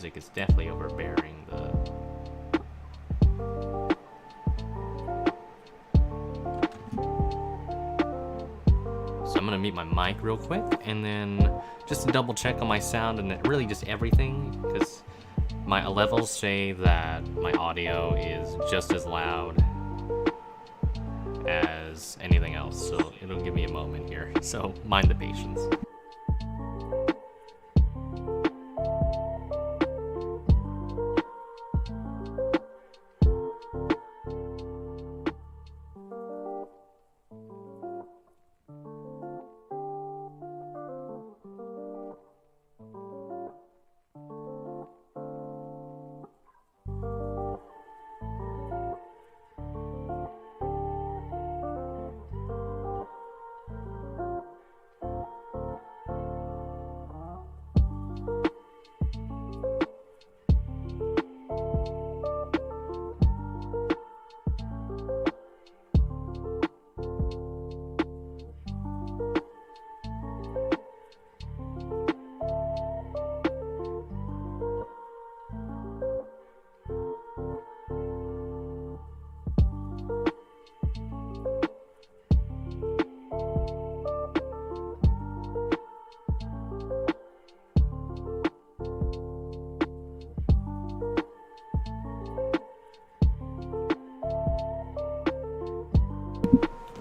music is definitely overbearing the... So I'm gonna mute my mic real quick, and then just to double check on my sound and really just everything, because my levels say that my audio is just as loud as anything else, so it'll give me a moment here, so mind the patience.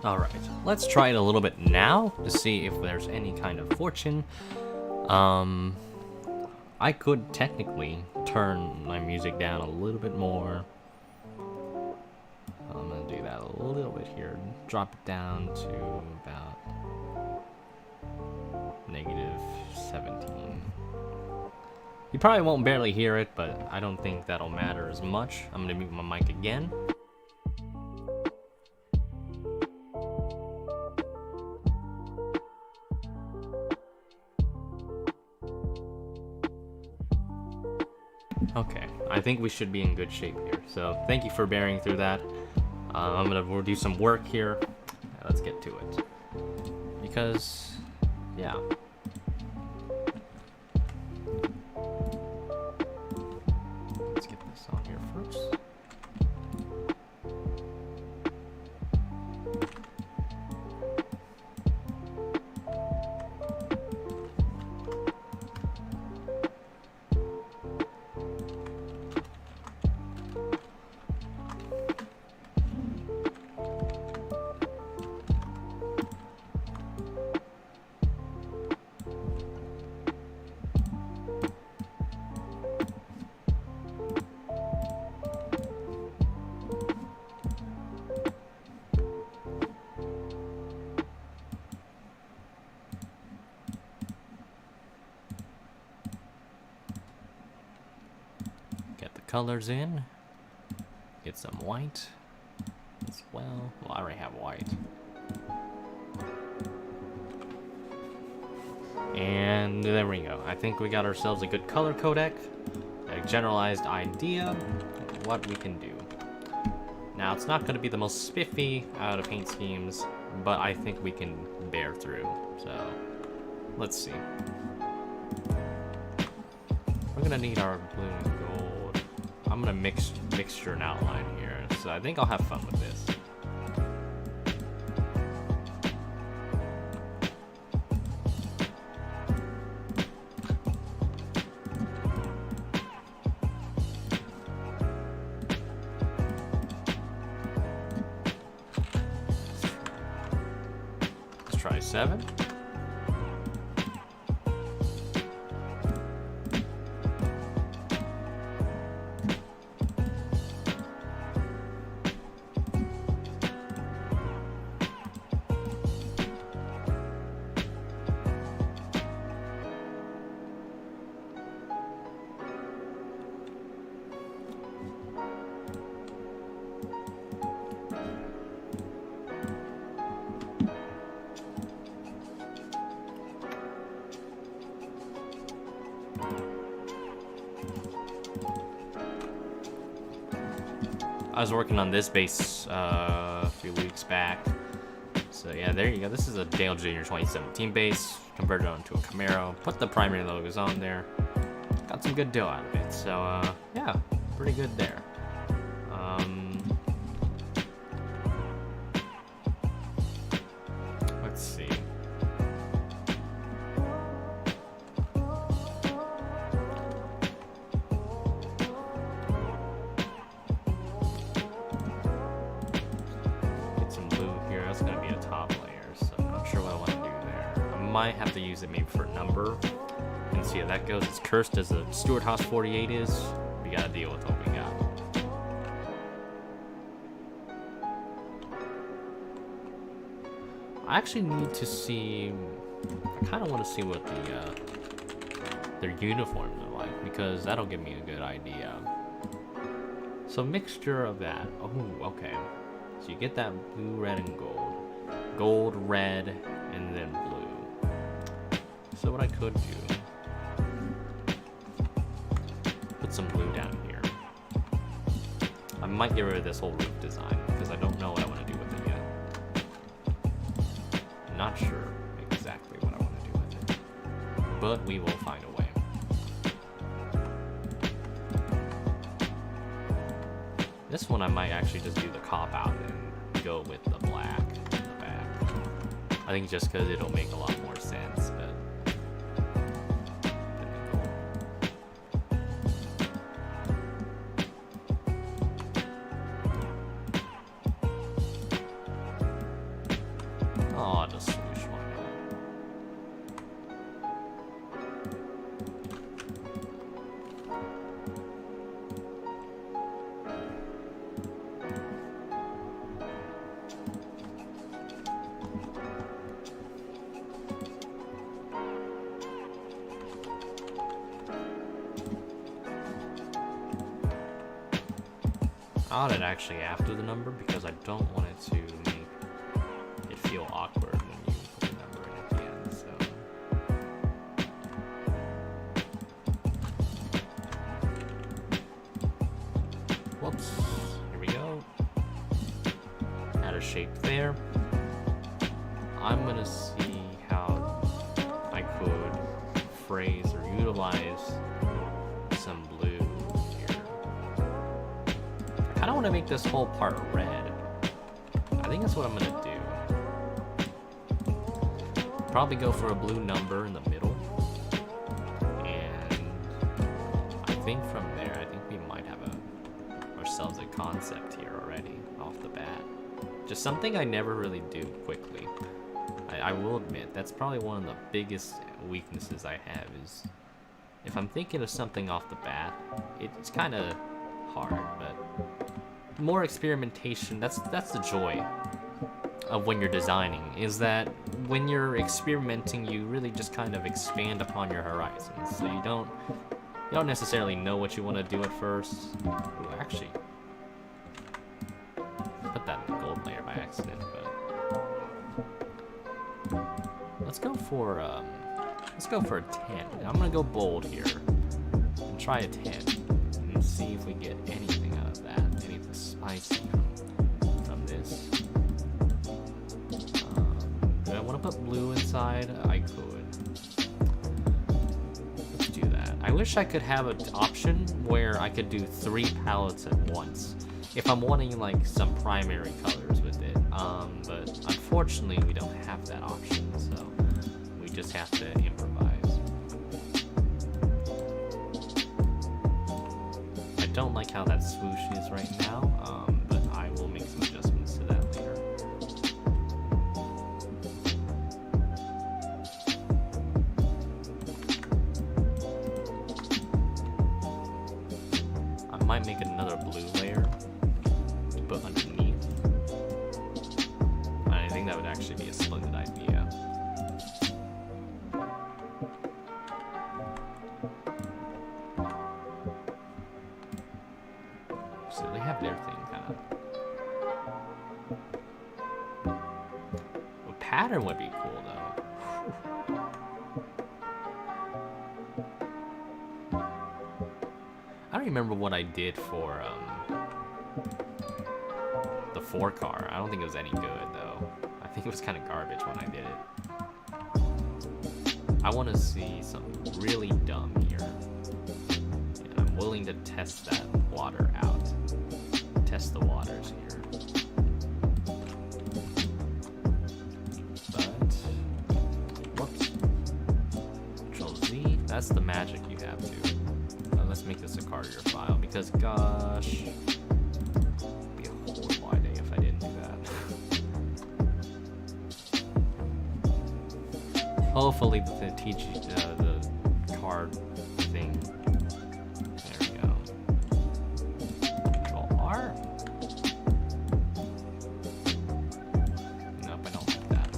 Alright, let's try it a little bit now to see if there's any kind of fortune. I could technically turn my music down a little bit more. I'm gonna do that a little bit here. Drop it down to about -17. You probably won't barely hear it, but I don't think that'll matter as much. I'm gonna mute my mic again. Okay, I think we should be in good shape here. So thank you for bearing through that. We'll do some work here. Let's get to it. Because, yeah. Let's get this on here first. Colors in, get some white as well. Well, I already have white. And there we go. I think we got ourselves a good color codec, a generalized idea of what we can do. Now, it's not going to be the most spiffy out of paint schemes, but I think we can bear through. So, let's see. We're going to need our blue and gold. I'm gonna mixture and outline here, so I think I'll have fun with this. Let's try 7. I was working on this base a few weeks back. So yeah, there you go. This is a Dale Jr. 2017 base. Converted it onto a Camaro. Put the primary logos on there. got some good dough out of it. So yeah, pretty good there. Let's see. Get some blue here. That's gonna be a top layer, so I'm not sure what I want to do there. I might have to use it maybe for a number. And see how that goes. As cursed as the Stewart Haas 48 is, we gotta deal with what we got. I actually need to see. I kind of want to see what their uniforms are like, because that'll give me a good idea. So mixture of that. Oh, okay. So you get that blue, red, and gold. Gold, red, and then blue. So what I could do. Put some blue down here. I might get rid of this whole roof design because I don't know what I want to do with it yet. I'm not sure exactly what I want to do with it, but we will find a way. This one I might actually just do the cop out and go with the black in the back. I think just because it'll make a lot more sense, but oh, just swoosh, why not? I want it actually after the number because I don't want it to make it feel awkward when you put the number in at the end, so. Whoops, here we go. Add a shape there. I'm gonna see how I could phrase or utilize some blue here. I don't want to make this whole part red. I think that's what I'm gonna do. Probably go for a blue number in the middle. And I think from there, I think we might have ourselves a concept here already off the bat. Just something I never really do quickly. I will admit, that's probably one of the biggest weaknesses I have is if I'm thinking of something off the bat, it's kind of hard, but more experimentation, that's the joy of when you're designing, is that when you're experimenting, you really just kind of expand upon your horizons. So you don't necessarily know what you want to do at first. Ooh, actually, put that in the gold layer by accident, but let's go for a 10. I'm gonna go bold here and try a 10 and see if we get anything out of that, anything spicy from this. Do I want to put blue inside? I could. Let's do that. I wish I could have an option where I could do 3 palettes at once if I'm wanting like some primary colors with it. But unfortunately we don't have that option, so we just have to improvise. I don't like how that swoosh is right now, but I will make some adjustments to that later. I might make another blue layer to put underneath. I think that would actually be a splendid idea. So they have their thing kind of. A pattern would be cool though. I don't remember what I did for the 4 car. I don't think it was any good though. I think it was kind of garbage when I did it. I want to see something really dumb here. willing to test that water out. Test the waters here. But, whoops. Ctrl Z, that's the magic you have to. Let's make this a carrier file, because gosh, it'd be a horrible idea if I didn't do that. Hopefully the the card thing. There we go. Ctrl R. Nope, I don't like that.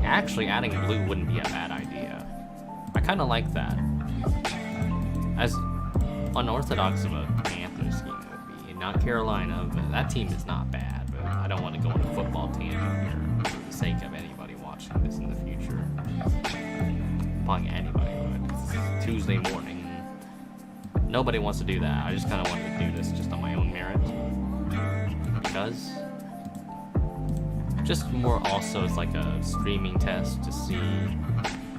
Actually, adding blue wouldn't be a bad idea. I kind of like that. As unorthodox of a Panther scheme it would be. Not Carolina, but that team is not bad. But I don't want to go on a football tangent here for the sake of anybody watching this in the future. Probably anybody would. It's Tuesday morning. Nobody wants to do that. I just kind of wanted to do this just on my own merit. Because... just more also it's like a streaming test to see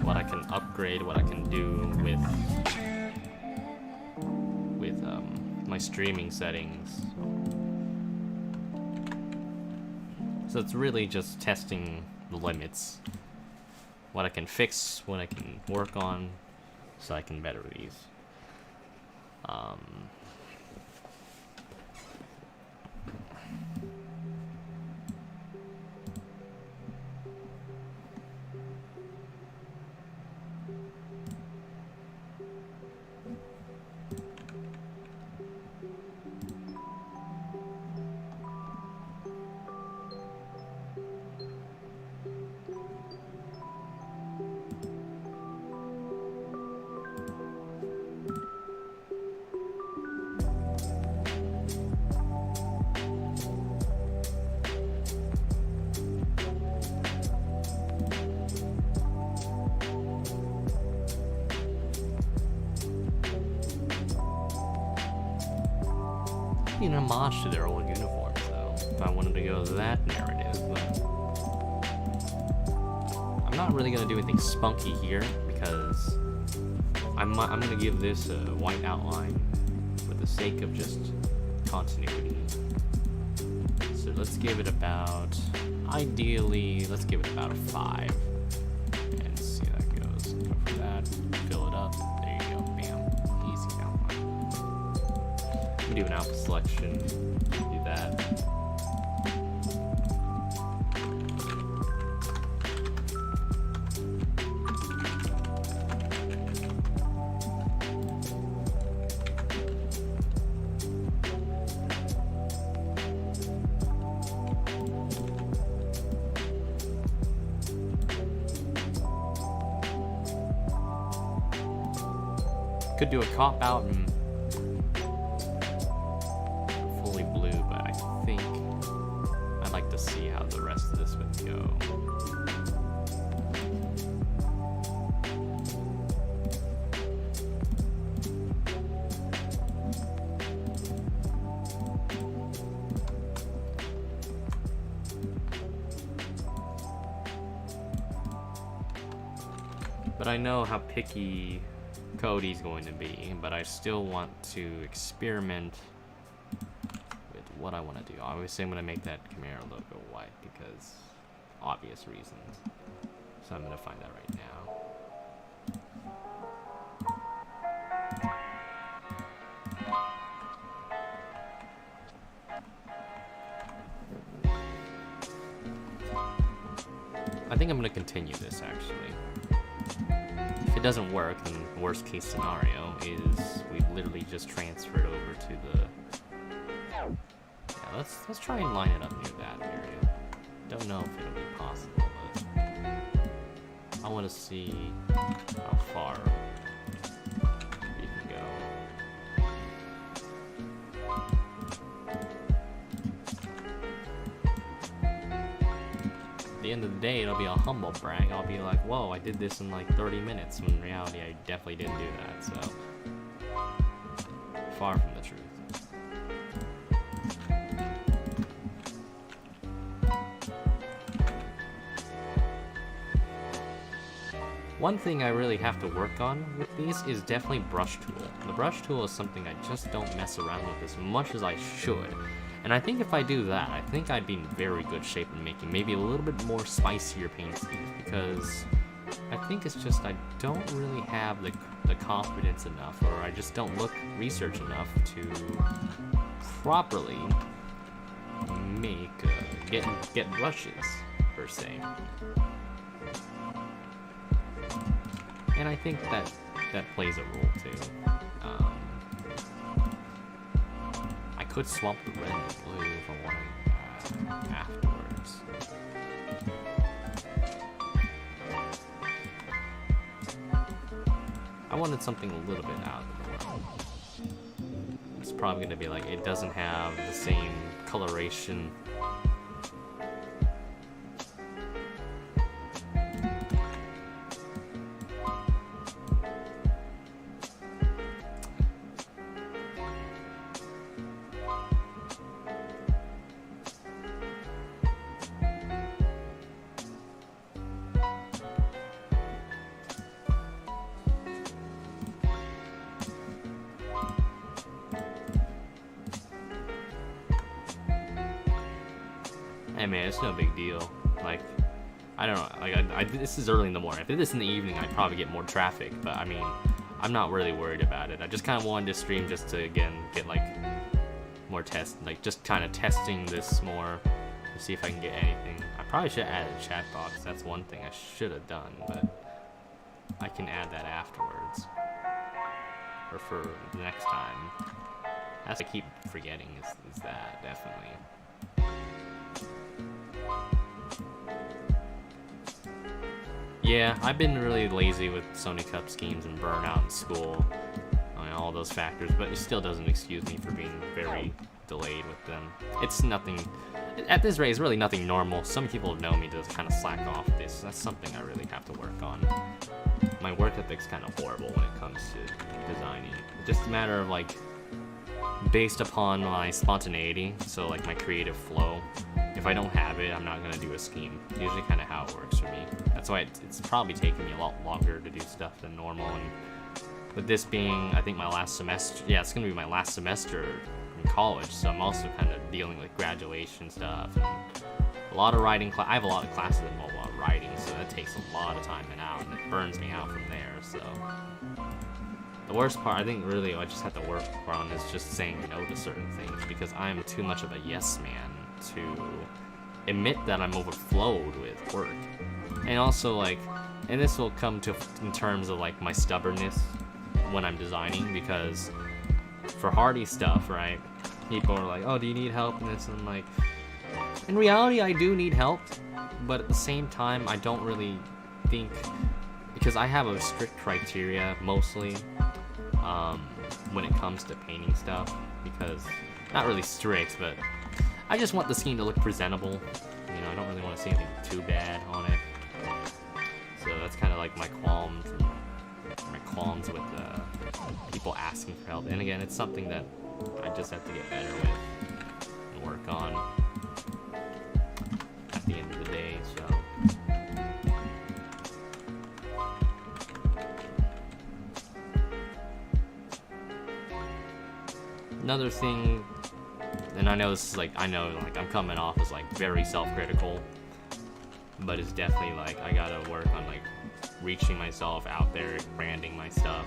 what I can upgrade, what I can do with my streaming settings. So it's really just testing the limits, what I can fix, what I can work on, so I can better these. An homage to their old uniforms, though, if I wanted to go that narrative, but I'm not really going to do anything spunky here, because I'm going to give this a white outline for the sake of just continuity. So let's give it about, ideally, let's give it about a 5, and see how that goes. Go for that, fill it up, there you go, bam. do an alpha selection, do that. Could do a cop out and fully blue, but I think I'd like to see how the rest of this would go. But I know how picky Cody's going to be, but I still want to experiment with what I want to do. Obviously, I'm going to make that Camaro logo white because obvious reasons. So I'm going to find that right now. I think I'm going to continue this actually. If it doesn't work, then the worst case scenario is we literally just transfer it over to the... Yeah, let's try and line it up near that area. Don't know if it'll be possible, but I want to see how far we can go. At the end of the day, it'll be a humble brag. I'll be like, whoa, I did this in like 30 minutes, when in reality I definitely didn't do that, so far from the truth. One thing I really have to work on with these is definitely brush tool. The brush tool is something I just don't mess around with as much as I should. And I think if I do that, I think I'd be in very good shape in making maybe a little bit more spicier paint schemes, because I think it's just I don't really have the confidence enough, or I just don't research enough to properly make get brushes per se. And I think that plays a role too. I could swap the red and blue if I wanted afterwards. I wanted something a little bit out of the norm. It's probably going to be like, it doesn't have the same coloration. Hey man, it's no big deal. Like, I don't know. Like, this is early in the morning. If I did this in the evening, I'd probably get more traffic. But I mean, I'm not really worried about it. I just kind of wanted to stream just to again get like more just kind of testing this more to see if I can get anything. I probably should add a chat box. That's one thing I should have done, but I can add that afterwards or for the next time. That's what I keep forgetting is that definitely. Yeah, I've been really lazy with Sony Cup schemes and burnout in school. I mean, all those factors, but it still doesn't excuse me for being very delayed with them. It's nothing, at this rate, it's really nothing normal. Some people know me to kind of slack off this. That's something I really have to work on. My work ethic's kind of horrible when it comes to designing. It's just a matter of like, based upon my spontaneity, so like my creative flow. If I don't have it, I'm not going to do a scheme. It's usually kind of how it works for me. That's why it's probably taken me a lot longer to do stuff than normal. And with this being, I think my last semester, yeah, it's going to be my last semester in college, so I'm also kind of dealing with graduation stuff. And a lot of writing, I have a lot of classes that involve a lot of writing, so that takes a lot of time and out, and it burns me out from there, so. The worst part, I think really I just have to work on is just saying no to certain things, because I am too much of a yes man to admit that I'm overflowed with work. And also like, and this will come to in terms of like my stubbornness when I'm designing, because for hardy stuff, right, people are like, oh, do you need help in this? And I'm like, in reality I do need help, but at the same time I don't really think, because I have a strict criteria mostly when it comes to painting stuff, because not really strict, but I just want the scene to look presentable. You know, I don't really want to see anything too bad on it. So that's kind of like my qualms with people asking for help. And again, it's something that I just have to get better with and work on at the end of the day. So. Another thing, and I know this is like, I'm coming off as like very self-critical, but it's definitely like I gotta work on like reaching myself out there, branding my stuff.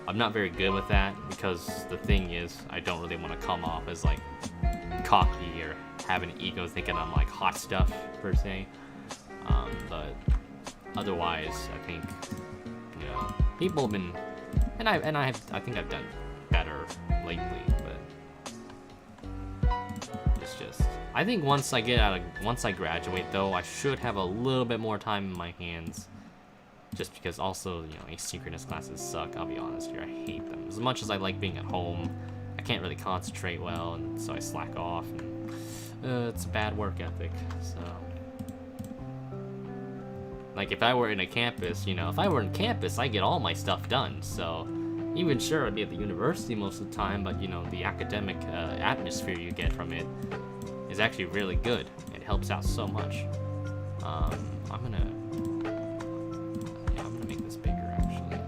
I'm not very good with that, because the thing is, I don't really want to come off as like cocky or have an ego thinking I'm like hot stuff per se. But otherwise, I think, you know, people have been, and I think I've done better lately, but it's just, I think once I graduate though, I should have a little bit more time in my hands, just because also, you know, asynchronous classes suck. I'll be honest here, I hate them. As much as I like being at home, I can't really concentrate well, and so I slack off, and it's a bad work ethic. So like, if I were in a campus, you know, if I were in campus, I get all my stuff done. So even sure, I'd be at the university most of the time, but you know, the academic atmosphere you get from it is actually really good. It helps out so much. I'm gonna make this bigger actually.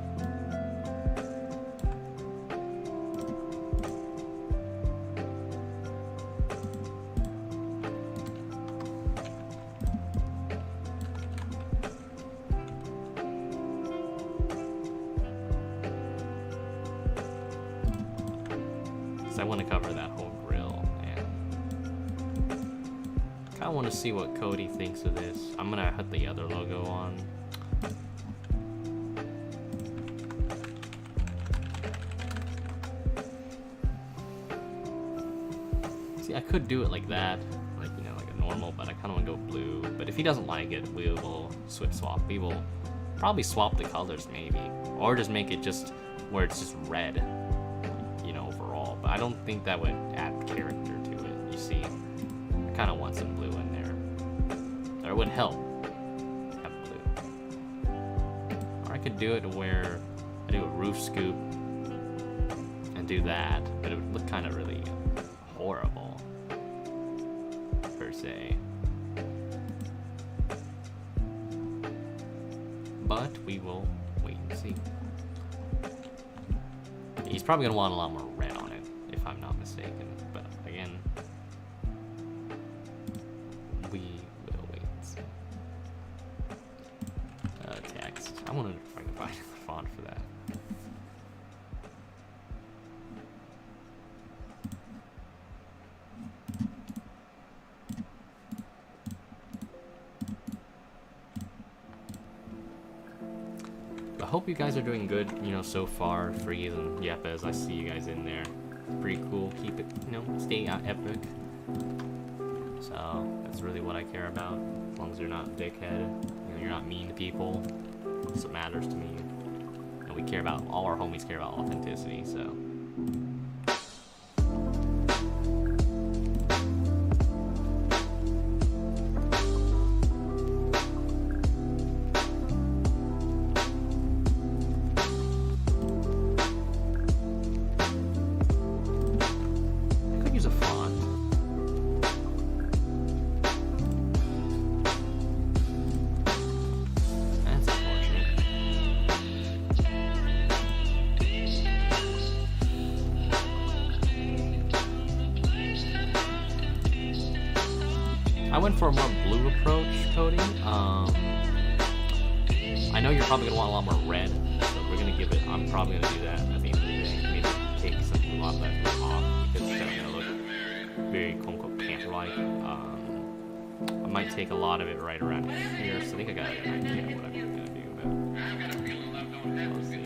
I want to cover that whole grill, and I want to see what Cody thinks of this. I'm gonna put the other logo on. See, I could do it like that, like, you know, like a normal, but I kind of want to go blue. But if he doesn't like it, we will swap. We will probably swap the colors maybe, or just make it just where it's just red. But I don't think that would add character to it, you see. I kind of want some blue in there. Or it would help have blue. Or I could do it to where I do a roof scoop and do that, but it would look kind of really horrible, per se. But we will wait and see. He's probably going to want a lot more red on it, if I'm not mistaken. But again, we will wait and see. Text. I wonder if I can find the font for that. I hope you guys are doing good, you know, so far. Freeze and Yepes, I see you guys in there. Pretty cool. Keep it, you know, stay epic. So that's really what I care about. As long as you're not dickhead, you know, you're not mean to people. That's what matters to me. And we care about, all our homies care about authenticity, so. I went for a more blue approach, Cody. I know you're probably gonna want a lot more red, so we're gonna give it. I'm probably gonna do that. might take a lot of it right around here, so I think I got an idea what I'm gonna do. But let's see.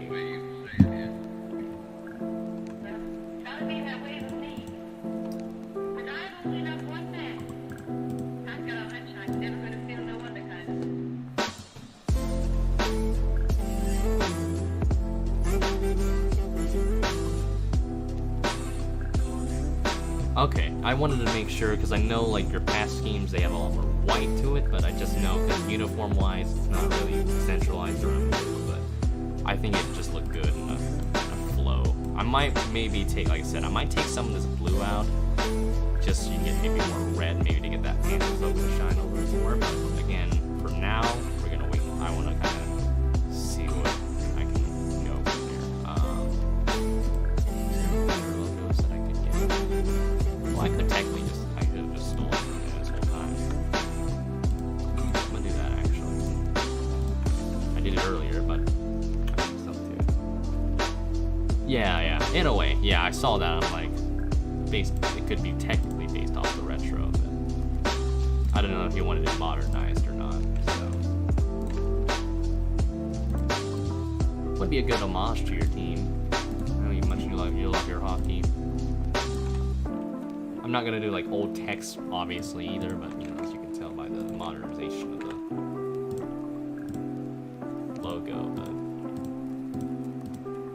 Okay, I wanted to make sure, because I know like your past schemes, they have a lot more white to it, but I just know because uniform-wise, it's not really centralized around blue, but I think it just looked good in a flow. I might maybe take, like I said, I might take some of this blue out, just so you get maybe more red, maybe to get that panther focus to shine a little more, but again, for now, we're gonna wait. I want to kind of see what I can go from there. Well, I could technically just, I could have just stolen it this whole time. I'm gonna do that actually. I did it earlier, but I think so too. Yeah, in a way. Yeah, I saw that. I'm like, it could be technically based off the retro, but I don't know if you wanted it modernized or not, so. Would be a good homage to your team. I know how much you love your hockey. I'm not gonna do like old text, obviously, either, but you know, as you can tell by the modernization of the logo, but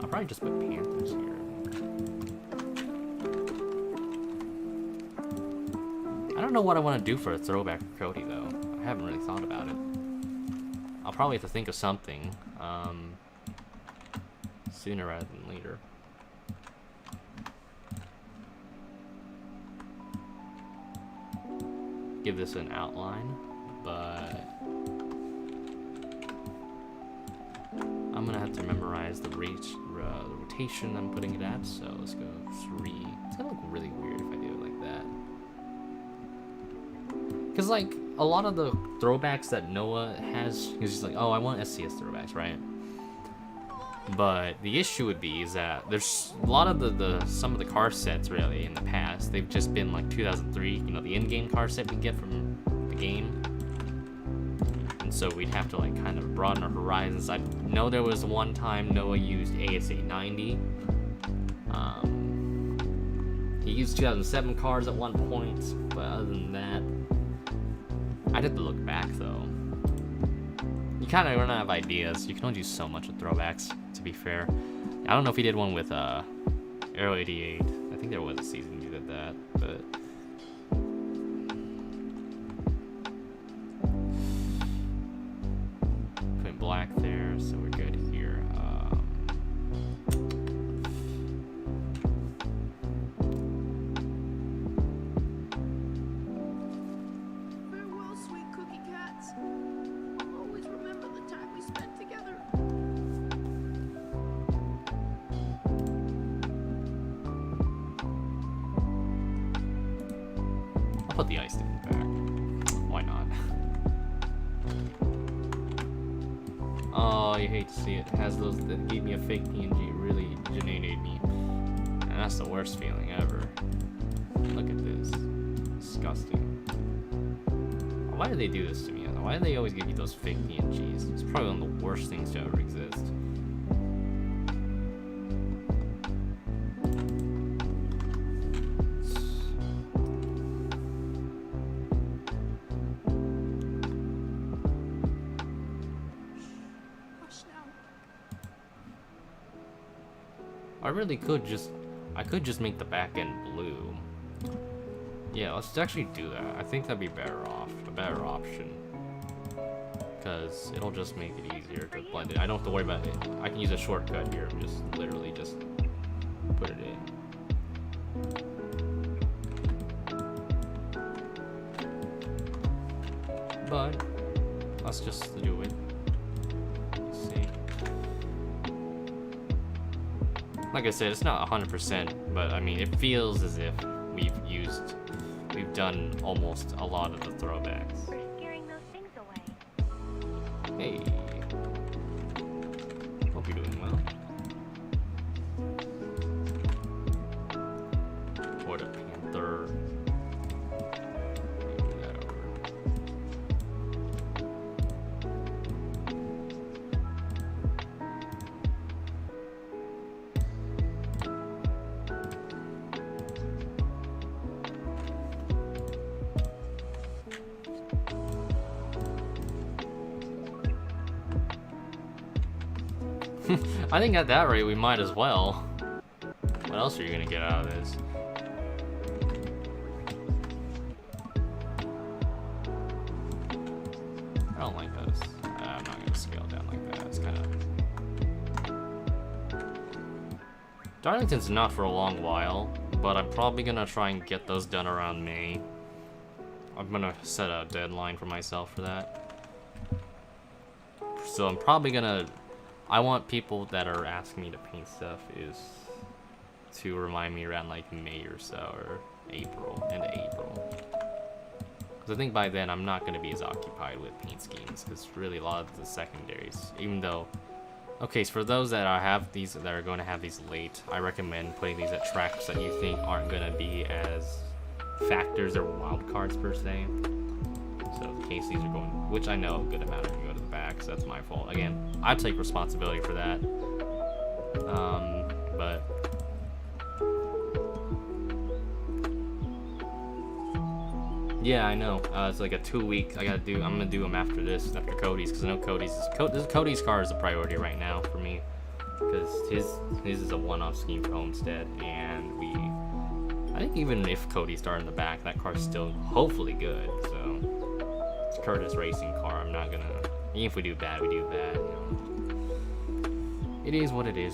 I'll probably just put Panthers here. I don't know what I want to do for a throwback for Cody, though. I haven't really thought about it. I'll probably have to think of something sooner rather than later. Give this an outline, but I'm gonna have to memorize the rotation I'm putting it at, so let's go 3. It's gonna look really weird if I do it like that. Because, like, a lot of the throwbacks that Noah has, he's just like, oh, I want SCS throwbacks, right? But the issue would be is that there's a lot of some of the car sets, really, in the past, they've just been, like, 2003, you know, the in-game car set we get from the game. And so we'd have to, like, kind of broaden our horizons. I know there was one time Noah used AS890. He used 2007 cars at one point, but other than that, I'd have to look back, though. You kind of run out of ideas. You can only do so much with throwbacks, to be fair. I don't know if he did one with Aero 88. I think there was a season he did that, but... Put black there, so we're good here. Put the ice thing back. Why not? Oh, you hate to see it. It has those that gave me a fake PNG. It really degenerated me. And that's the worst feeling ever. Look at this. Disgusting. Why do they do this to me? Why do they always give you those fake PNGs? It's probably one of the worst things to ever exist. I really could just make the back end blue. Yeah, let's actually do that. I think that'd be a better option. Because it'll just make it easier to blend it. I don't have to worry about it. I can use a shortcut here and just literally just put it in. But let's just do it. Let's see. Like I said, it's not 100%, but I mean, it feels as if we've done almost a lot of the throwbacks. We're scaring those things away. Hey. Hope you're doing well. Or the Panther. Move that over. I think at that rate we might as well. What else are you gonna get out of this? I don't like those. I'm not gonna scale down like that. It's kind of... Darlington's not for a long while, but I'm probably gonna try and get those done around May. I'm gonna set a deadline for myself for that. So I'm probably gonna... I want people that are asking me to paint stuff to remind me around like May or so, or April, end of April. Because I think by then I'm not going to be as occupied with paint schemes, because really a lot of the secondaries, even though, okay, so for those that are going to have these late, I recommend putting these at tracks that you think aren't going to be as factors or wildcards per se. So in case these are going, which I know a good amount of them go to the back, so that's my fault. Again, I take responsibility for that. But yeah, I know. It's like a 2-week. I'm gonna do them after this, after Cody's, because I know Cody's car is a priority right now for me, because his is a one-off scheme for Homestead, and I think even if Cody started in the back, that car's still hopefully good. So it's Curtis racing car. I'm not gonna. Even if we do bad, we do bad. You know, it is what it is.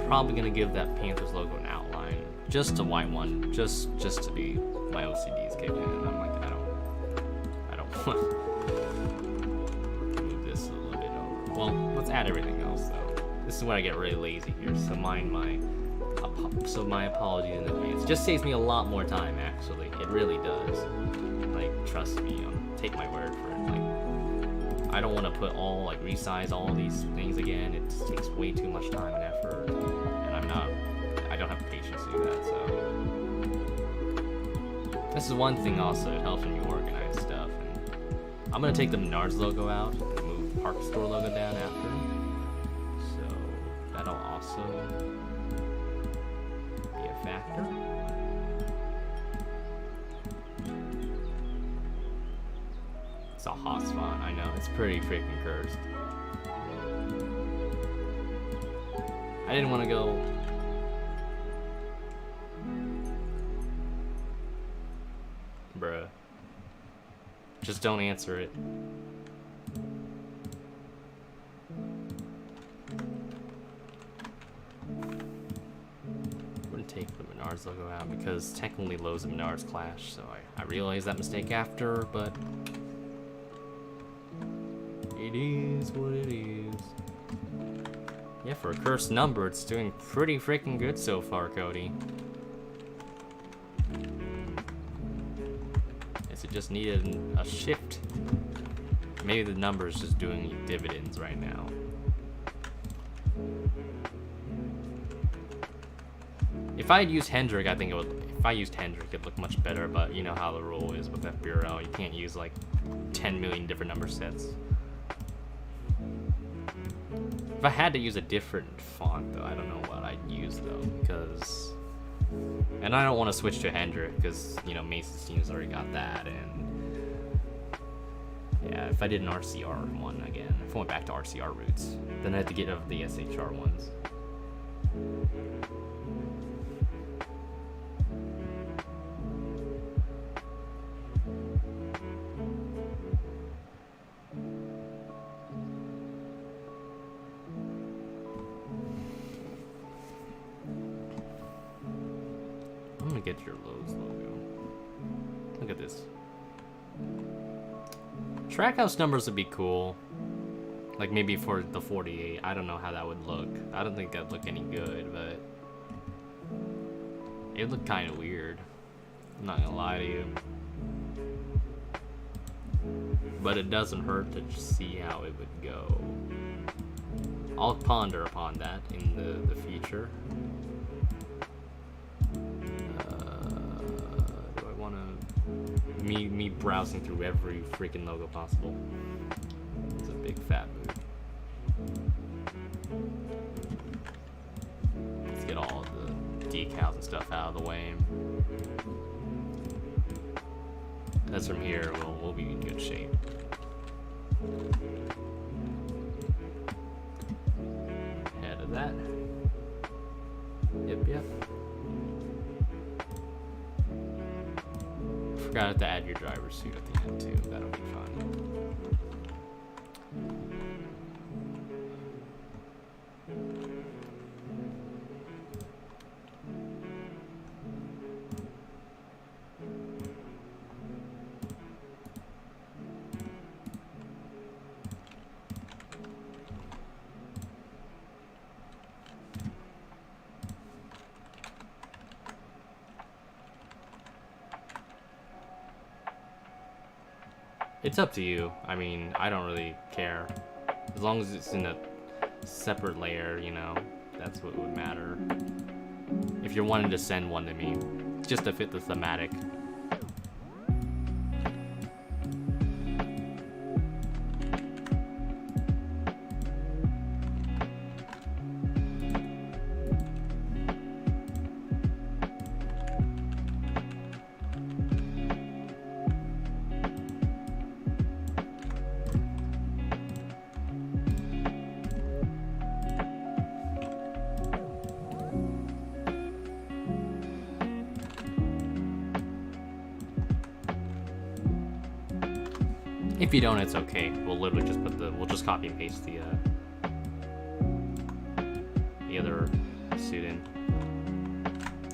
Probably gonna give that Panthers logo an outline, just a white one, just to be my OCD's kicking in. I'm like, I don't want to move this a little bit over. Well, let's add everything else though. This is when I get really lazy here, so my apologies in advance. It just saves me a lot more time, actually. It really does. Like, trust me, take my word for it. Like, I don't want to resize all these things again. It just takes way too much time and effort. I don't have the patience to do that, so. This is one thing also, it helps when you organize stuff. And I'm gonna take the Menards logo out and move the Park Store logo down after. So that'll also be a factor. It's a hot spot, I know, it's pretty freaking cursed. I didn't want to go. Bruh. Just don't answer it. Wouldn't take the Menards logo out because technically Lowe's and Menards clash, so I realized that mistake after, but it is what it is. Yeah, for a cursed number, it's doing pretty freaking good so far, Cody. Guess it just needed a shift. Maybe the number is just doing dividends right now. If I had used Hendrick, I think it would. If I used Hendrick, it'd look much better. But you know how the rule is with FBRL, you can't use like 10 million different number sets. If I had to use a different font, though, I don't know what I'd use, though, because... And I don't want to switch to Hendrick, because, you know, Mason's team's already got that, and... Yeah, if I did an RCR one again, if I went back to RCR roots, then I had to get rid of the SHR ones. I'm gonna get your Lowe's logo. Look at this. Trackhouse numbers would be cool. Like maybe for the 48. I don't know how that would look. I don't think that'd look any good, but it would look kind of weird. I'm not gonna lie to you. But it doesn't hurt to just see how it would go. I'll ponder upon that in the future. Do I want to... Me browsing through every freaking logo possible. It's a big fat move. Let's get all of the decals and stuff out of the way. That's from here, we'll be in good shape. Ahead of that. Yep. Forgot to add your driver's suit at the end too. That'll be fun. It's up to you. I mean, I don't really care. As long as it's in a separate layer, you know, that's what would matter. If you're wanting to send one to me, just to fit the thematic. If you don't, it's okay. We'll literally just we'll just copy and paste the other suit in.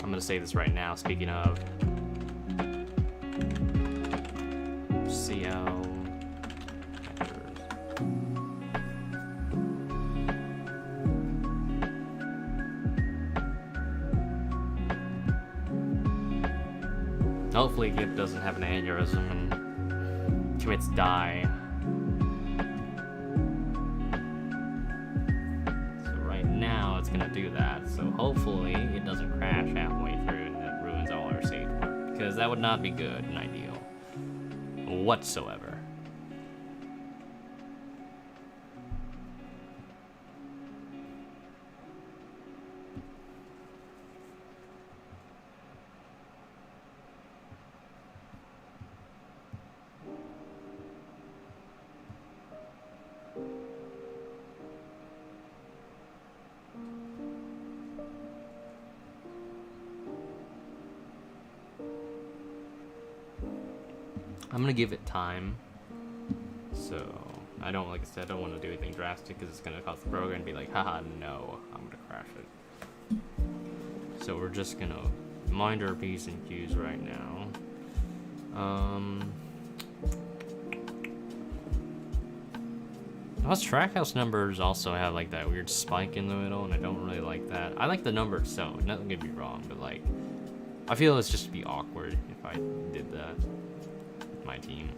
I'm gonna say this right now. Speaking of, CO hopefully GIMP doesn't have an aneurysm and commits die. So right now it's gonna do that. So hopefully it doesn't crash halfway through and it ruins all our save work, because that would not be good and ideal whatsoever. I'm gonna give it time, so I don't, like I said, I don't want to do anything drastic because it's gonna cause the program to be like, haha, no, I'm gonna crash it. So we're just gonna mind our P's and Q's right now. Those Trackhouse numbers also have like that weird spike in the middle, and I don't really like that. I like the number itself, don't get me wrong, but like, I feel it's just be awkward if I did that. My team.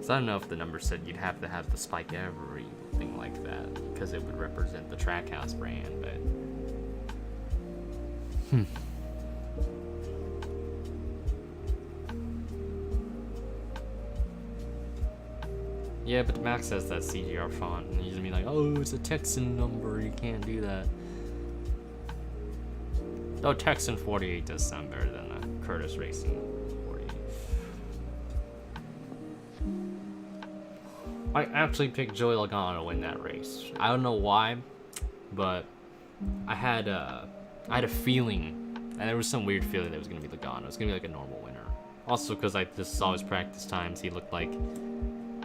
So I don't know if the number said you'd have to have the spike everything like that because it would represent the Trackhouse brand, but yeah, but Max has that CGR font and he's gonna be like, oh, it's a Texan number, you can't do that. Though Texan 48 does sound better than a Curtis Racing. I actually picked Joey Logano to win that race. I don't know why, but I had a feeling, and there was some weird feeling that it was gonna be Logano. It was gonna be like a normal winner. Also, because I just saw his practice times, he looked like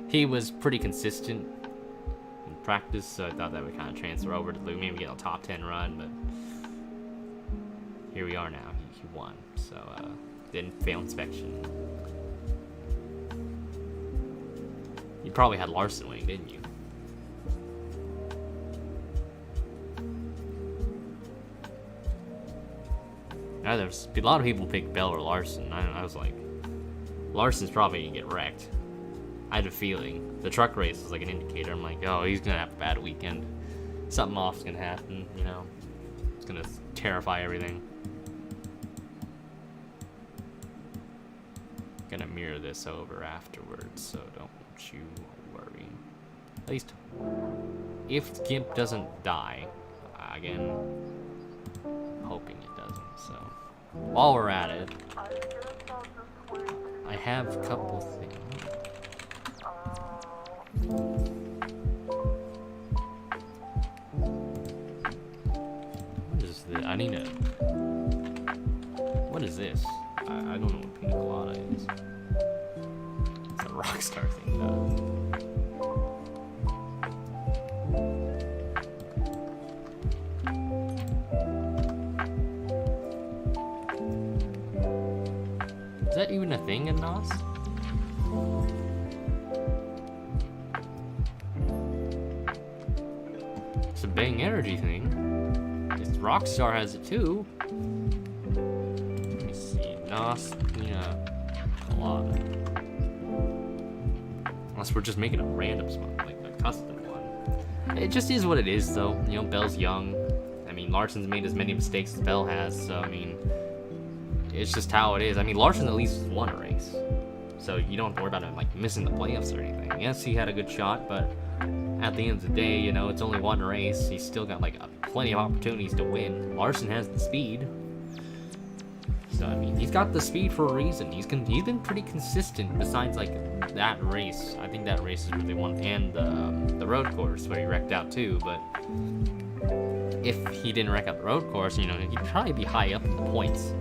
he was pretty consistent in practice, so I thought that would kind of transfer over to Lou, maybe get a top 10 run. But here we are now. He won, so didn't fail inspection. You probably had Larson winning, didn't you? Now, there's a lot of people pick Bell or Larson. I was like, Larson's probably gonna get wrecked. I had a feeling. The truck race was like an indicator. I'm like, oh, he's gonna have a bad weekend. Something off's gonna happen, you know? It's gonna terrify everything. Gonna mirror this over afterwards, so don't you worry. At least if GIMP doesn't die again, hoping it doesn't. So, while we're at it, I have a couple things. What is this? I need a... What is this? I don't know what pina colada is. It's a Rockstar thing, though. Is that even a thing in NOS? It's a Bang Energy thing. Rockstar has it too. Let me see. NOS Pina Colada. Unless we're just making a random spot, like a custom one. It just is what it is, though. You know, Bell's young. I mean, Larson's made as many mistakes as Bell has, so I mean, it's just how it is. I mean, Larson at least won a race, so you don't have to worry about him like missing the playoffs or anything. Yes, he had a good shot, but at the end of the day, you know, it's only one race. He's still got like plenty of opportunities to win. Larson has the speed, so I mean, he's got the speed for a reason. He's been pretty consistent. Besides like that race, I think that race is where they won, and the road course where he wrecked out too. But if he didn't wreck out the road course, you know, he'd probably be high up in the points.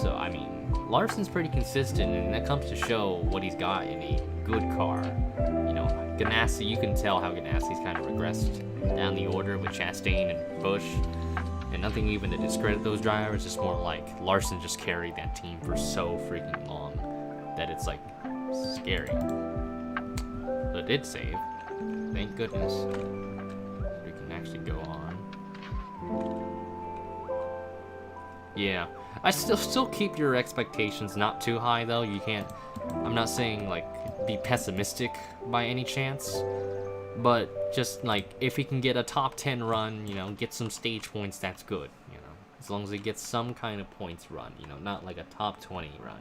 So I mean, Larson's pretty consistent, and that comes to show what he's got in a good car. You know, Ganassi, you can tell how Ganassi's kind of regressed down the order with Chastain and Busch, and nothing even to discredit those drivers. Just more like Larson just carried that team for so freaking long that it's like scary. But it did save, thank goodness. We can actually go on. Yeah, I still keep your expectations not too high though. You can't. I'm not saying like be pessimistic by any chance, but just like if he can get a top 10 run, you know, get some stage points, that's good. You know, as long as he gets some kind of points run, you know, not like a top 20 run.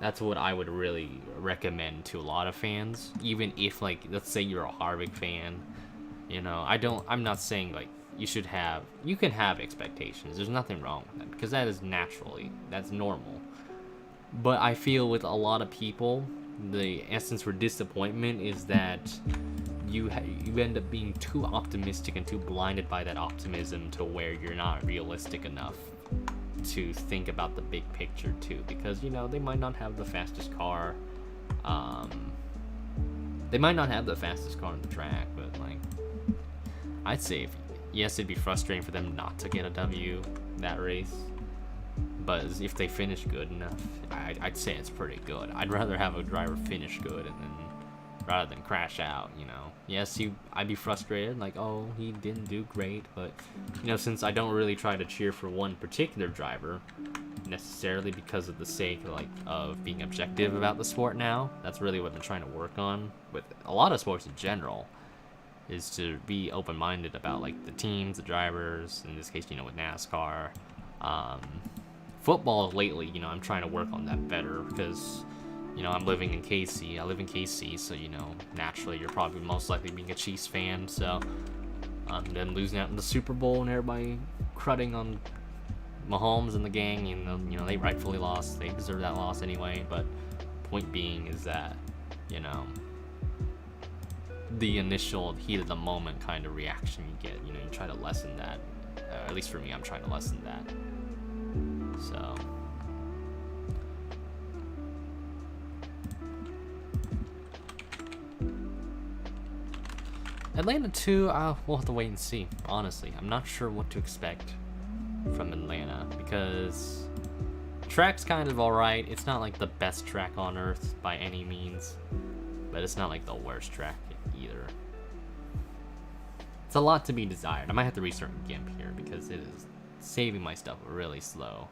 That's what I would really recommend to a lot of fans. Even if like, let's say you're a Harvick fan, you know, I'm not saying like you can have expectations. There's nothing wrong with that, because that is that's normal. But I feel with a lot of people, the essence for disappointment is that you end up being too optimistic and too blinded by that optimism to where you're not realistic enough to think about the big picture too. Because, you know, they might not have the fastest car. They might not have the fastest car on the track, but like, I'd say yes, it'd be frustrating for them not to get a W that race. But if they finish good enough, I'd say it's pretty good. I'd rather have a driver finish good rather than crash out, you know. Yes, I'd be frustrated, like, oh, he didn't do great, but, you know, since I don't really try to cheer for one particular driver, necessarily because of the sake, like, of being objective about the sport now, that's really what I'm trying to work on with a lot of sports in general, is to be open-minded about, like, the teams, the drivers, in this case, you know, with NASCAR. Football lately, you know, I'm trying to work on that better because, you know, I live in KC, so, you know, naturally you're probably most likely being a Chiefs fan, so then losing out in the Super Bowl and everybody cruding on Mahomes and the gang, and, you know, they rightfully lost. They deserve that loss anyway, but point being is that, you know, the initial heat of the moment kind of reaction you get, you know, you try to lessen that. At least for me, I'm trying to lessen that. So Atlanta 2, we'll have to wait and see. Honestly, I'm not sure what to expect from Atlanta because track's kind of alright. It's not like the best track on earth by any means, but it's not like the worst track either. It's a lot to be desired. I might have to restart GIMP here because it is saving my stuff really slow.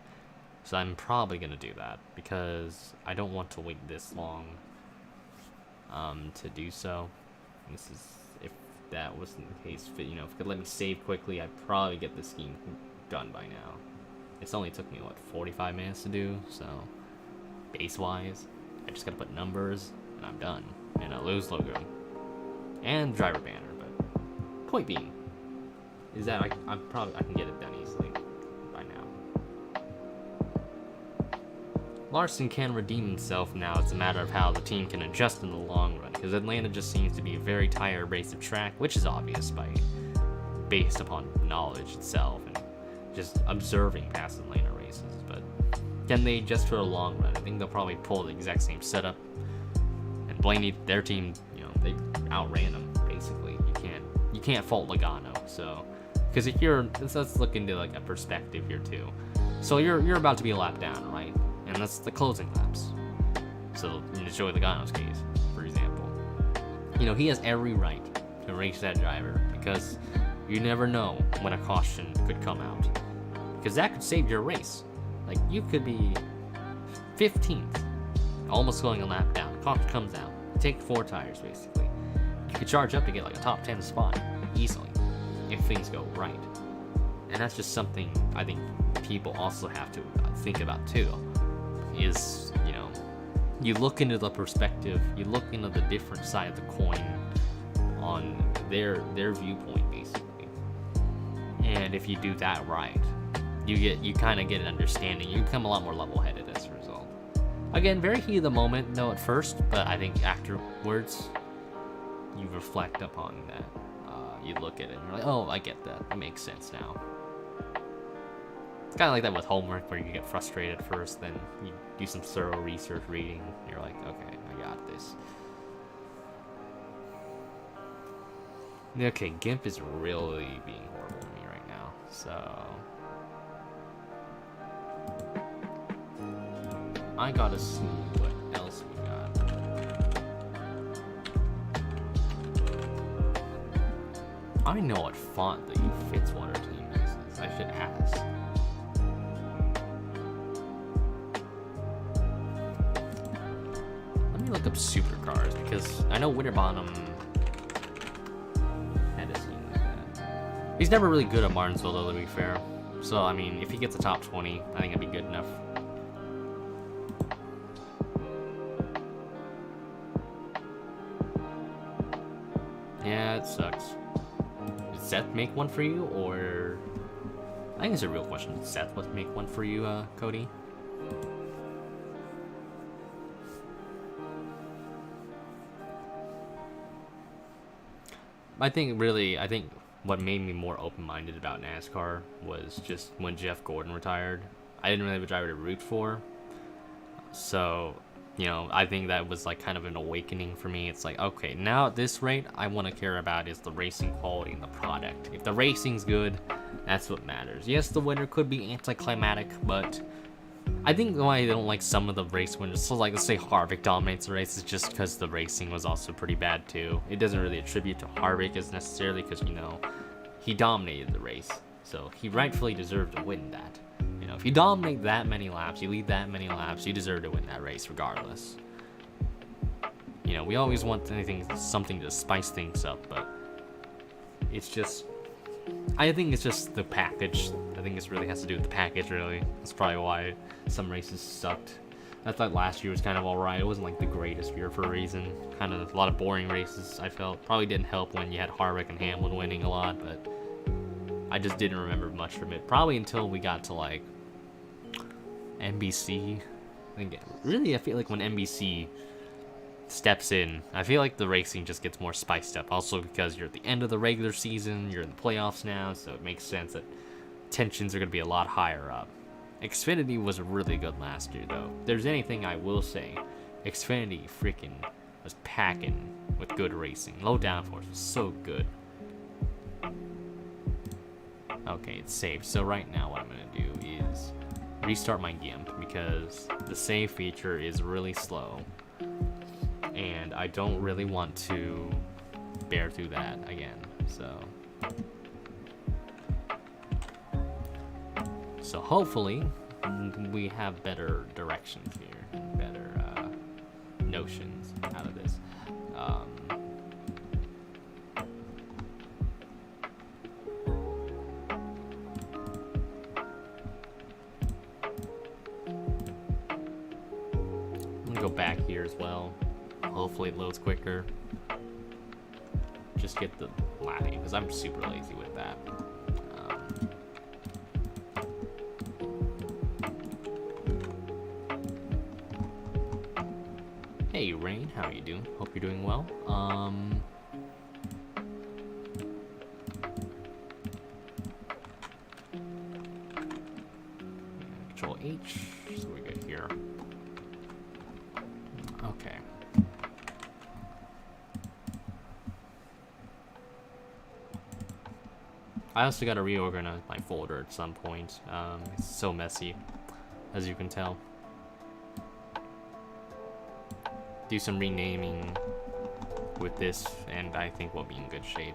So I'm probably gonna do that because I don't want to wait this long to do so. This is, if that wasn't the case, you know, if it could let me save quickly, I'd probably get this scheme done by now. It's only took me, what, 45 minutes to do, so base-wise, I just gotta put numbers, and I'm done. And a lose logo. And driver banner, but point being is that I can get it done easily. Larson can redeem himself now. It's a matter of how the team can adjust in the long run, because Atlanta just seems to be a very tired race of track, which is obvious based upon knowledge itself and just observing past Atlanta races. But can they adjust for the long run? I think they'll probably pull the exact same setup. And Blaney, their team, you know, they outran them basically. You can't fault Logano. So, because if let's look into like a perspective here too. So you're about to be a lap down, right? And that's the closing laps. So in Joey Logano's case, for example, you know, he has every right to race that driver, because you never know when a caution could come out, because that could save your race. Like, you could be 15th, almost going a lap down. Caution comes out, take 4 tires basically. You could charge up to get like a top 10 spot easily if things go right. And that's just something I think people also have to think about too. Is, you know, you look into the perspective, you look into the different side of the coin on their viewpoint basically. And if you do that right, you kind of get an understanding. You become a lot more level-headed as a result. Again, very heat of the moment though at first, but I think afterwards you reflect upon that. You look at it and you're like, oh, I get that. It makes sense now. It's kind of like that with homework, where you get frustrated first, then you do some thorough research reading, and you're like, okay, I got this. Okay, GIMP is really being horrible to me right now, so I gotta see what else we got. I know what font that fits one or two uses. I should ask. Look up supercars, because I know Winterbottom had a scene like that. He's never really good at Martinsville though, to be fair. So I mean, if he gets a top 20, I think it'd be good enough. Yeah, it sucks. Did Seth make one for you, or I think it's a real question. Did Seth make one for you, Cody? I think what made me more open-minded about NASCAR was just when Jeff Gordon retired. I didn't really have a driver to root for. So, you know, I think that was like kind of an awakening for me. It's like, okay, now at this rate, I want to care about is the racing quality and the product. If the racing's good, that's what matters. Yes, the winner could be anticlimactic, but I think why I don't like some of the race winners, so like let's say Harvick dominates the race, is just because the racing was also pretty bad too. It doesn't really attribute to Harvick as necessarily, because, you know, he dominated the race, so he rightfully deserved to win that. You know, if you dominate that many laps, you lead that many laps, you deserve to win that race regardless. You know, we always want something to spice things up, but it's just, I think it's just the package. I think this really has to do with the package, really. That's probably why some races sucked. I thought last year was kind of alright. It wasn't like the greatest year for a reason. Kind of a lot of boring races, I felt. Probably didn't help when you had Harvick and Hamlin winning a lot, but I just didn't remember much from it. Probably until we got to like NBC. I feel like when NBC steps in, I feel like the racing just gets more spiced up. Also because you're at the end of the regular season, you're in the playoffs now, so it makes sense that tensions are going to be a lot higher up. Xfinity was really good last year, though. If there's anything I will say, Xfinity freaking was packing with good racing. Low downforce was so good. Okay, it's saved. So right now what I'm going to do is restart my GIMP, because the save feature is really slow. And I don't really want to bear through that again, so hopefully we have better directions here, better notions out of this. I'm gonna go back here as well. Hopefully it loads quicker. Just get the lapping, because I'm super lazy with that. Hey Rain, how you doing? Hope you're doing well. Control H, so we get here. Okay. I also gotta reorganize my folder at some point. It's so messy, as you can tell. Do some renaming with this, and I think we'll be in good shape.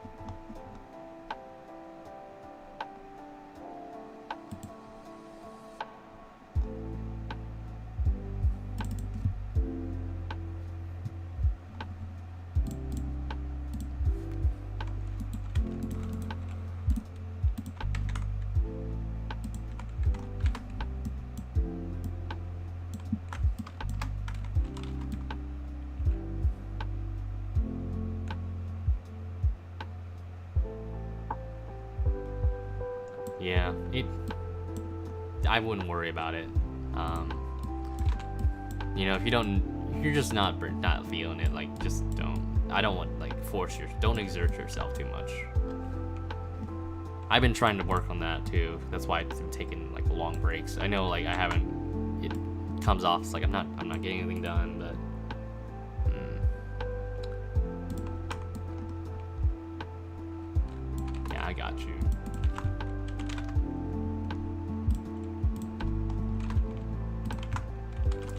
Yeah, I wouldn't worry about it. You know, if you're just not feeling it, like, just don't. I don't want, like, don't exert yourself too much. I've been trying to work on that too. That's why I've been taking, like, long breaks. I know, like, it comes off, it's like I'm not getting anything done, but yeah, I got you.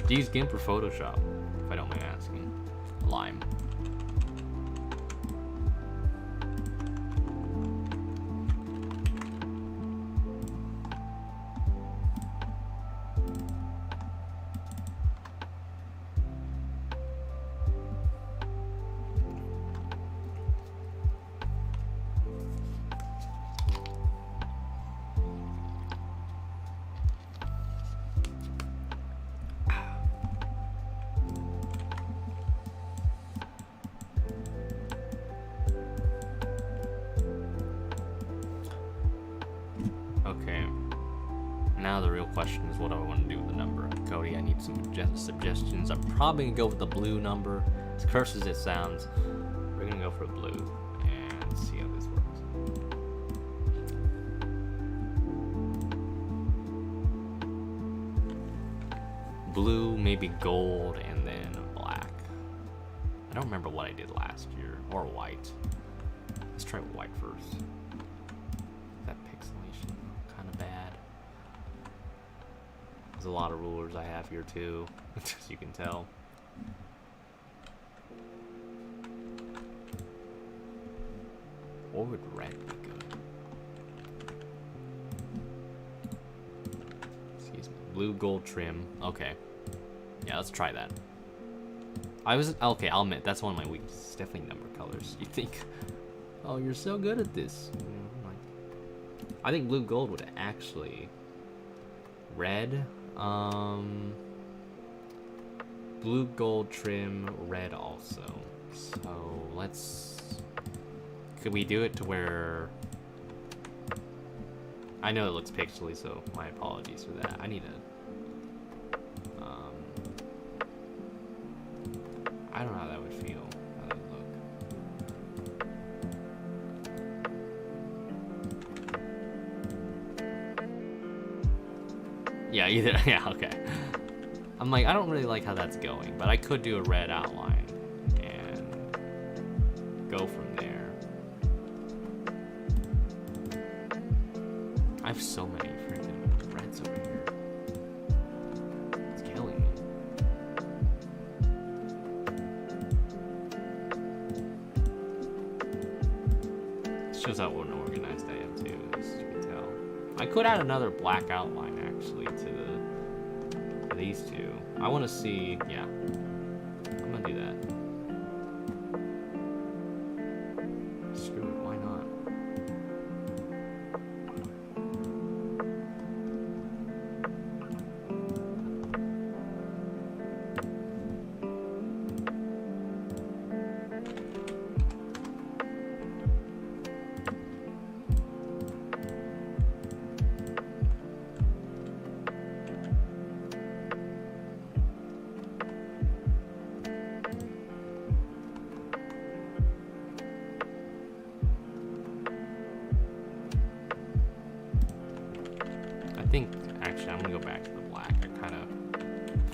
Do you use GIMP or Photoshop, if I don't mind asking? Lime. Okay, now the real question is, what do I want to do with the number? Cody, I need some suggestions. I'm probably gonna go with the blue number. As cursed as it sounds, we're gonna go for blue and see how this works. Blue, maybe gold, and then black. I don't remember what I did last year, or white. Let's try white first. That pixelation, kind of bad. There's a lot of rulers I have here too, as you can tell. Or would red be good? Excuse me. Blue gold trim. Okay. Yeah, let's try that. Okay, I'll admit, that's one of my weaknesses. It's definitely number colors. You think, oh, you're so good at this. I think blue gold would actually. Red. Blue gold trim, red also. So let's. Could we do it to where? I know it looks pixely, so my apologies for that. I need a. I don't know how that would feel. How that would look. Yeah, either. Yeah, okay. I'm like, I don't really like how that's going, but I could do a red outline and go from there. I have so many freaking reds over here. It's killing me. This shows how unorganized I am too, as you can tell. I could add another black outline actually to these two. I want to see, yeah. I'm gonna do that. Screw it, why not?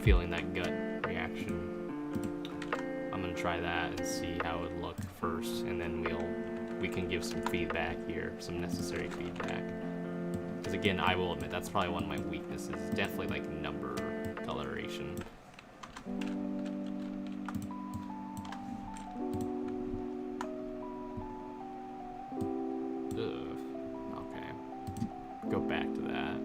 feeling that gut reaction. I'm gonna try that and see how it would look first, and then we can give some feedback here, some necessary feedback. Because again, I will admit that's probably one of my weaknesses. Definitely like number coloration. Ugh. Okay. Go back to that.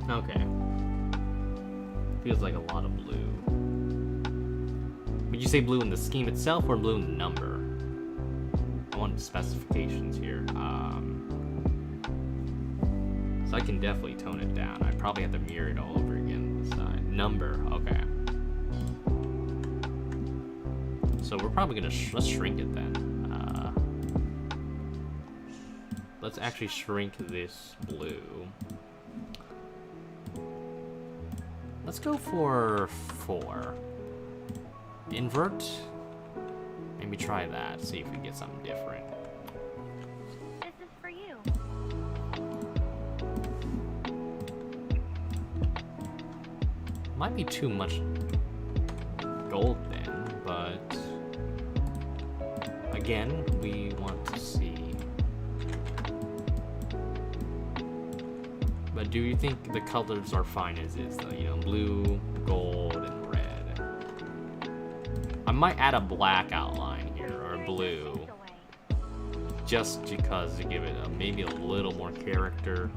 Okay. Feels like a lot of blue. Would you say blue in the scheme itself or blue in the number? I want specifications here. So I can definitely tone it down. I probably have to mirror it all over again this side. Number, okay. So we're probably gonna let's shrink it then. Let's actually shrink this blue. Let's go for 4. Invert. Maybe try that. See if we get something different. This is for you. Might be too much gold then, but again, we want to see. But do you think the colors are fine as is though? You know, blue, gold, and red. I might add a black outline here, or blue. Just because to give it maybe a little more character.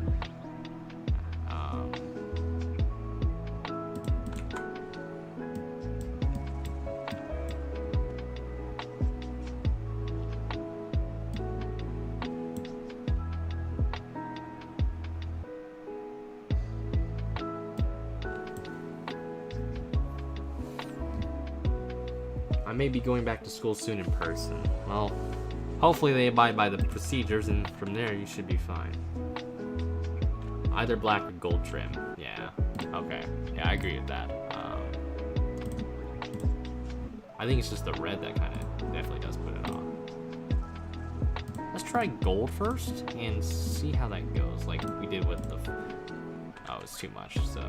I may be going back to school soon in person. Well, hopefully they abide by the procedures, and from there you should be fine. Either black or gold trim. Yeah. Okay. Yeah, I agree with that. I think it's just the red that kind of definitely does put it on. Let's try gold first and see how that goes, like we did with the... Oh, it's too much, so...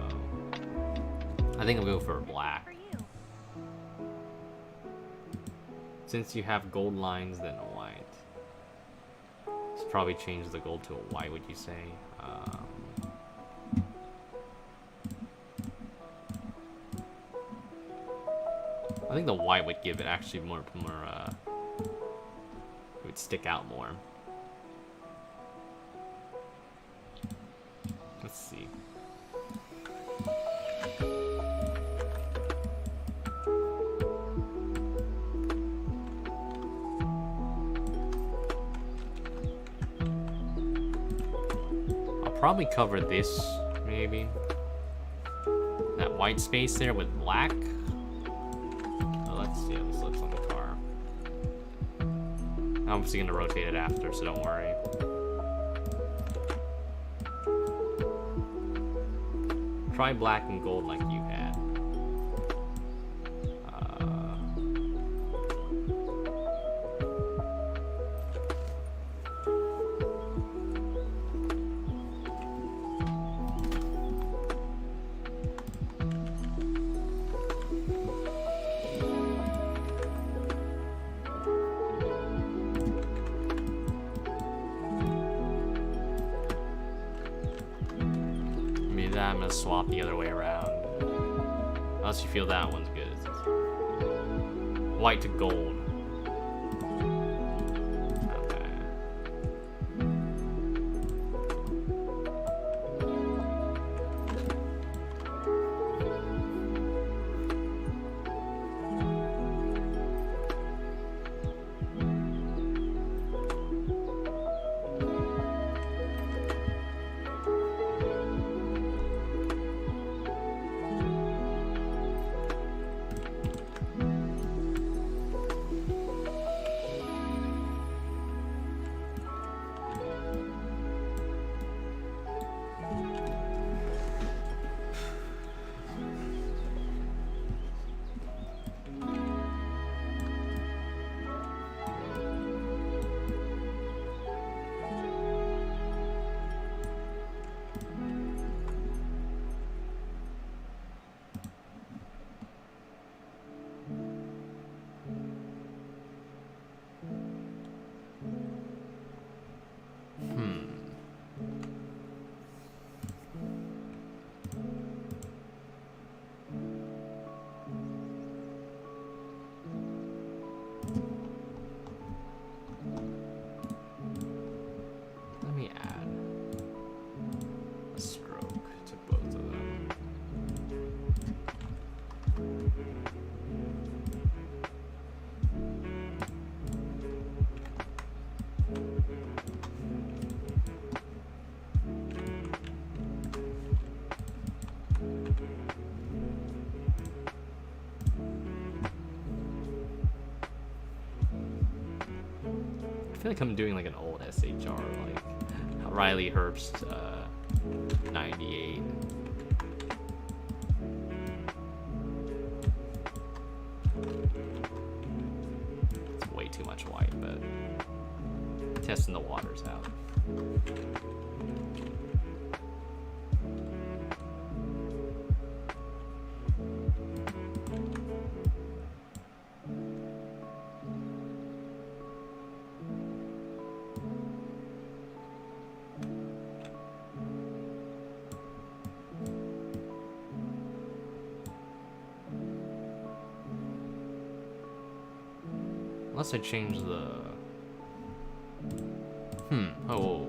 I think I'll go for black. Since you have gold lines, then white. Let's probably change the gold to a white, would you say? I think the white would give it actually more, it would stick out more. Let's see. Probably cover this, maybe. That white space there with black. Oh, let's see how this looks on the car. I'm obviously gonna rotate it after, so don't worry. Try black and gold like you had. I'm gonna swap the other way around. Unless you feel that one's good. White to gold. Okay. Let me add a stroke to both of them. I feel like I'm doing like an old SHR, like Riley Herbst 98. It's way too much white, but testing the waters out. Unless I change the... Oh.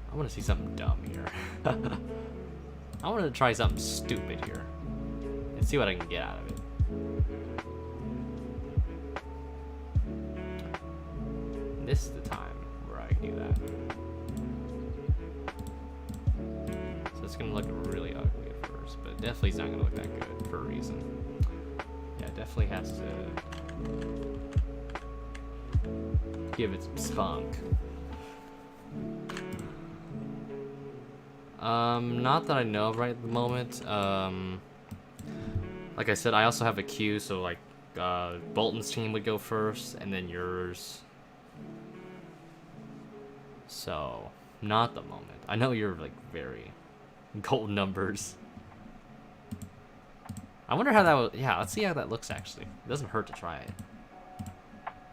I want to see something dumb here. I want to try something stupid here and see what I can get out of it. This is the time where I can do that. So it's going to look really ugly at first, but definitely it's not going to look that good for a reason. Yeah, it definitely has to give it some spunk. Not that I know of right at the moment. Like I said, I also have a queue, so like Bolton's team would go first, and then yours. So, not the moment. I know you're like very gold numbers. I wonder how that would. Yeah, let's see how that looks actually. It doesn't hurt to try it.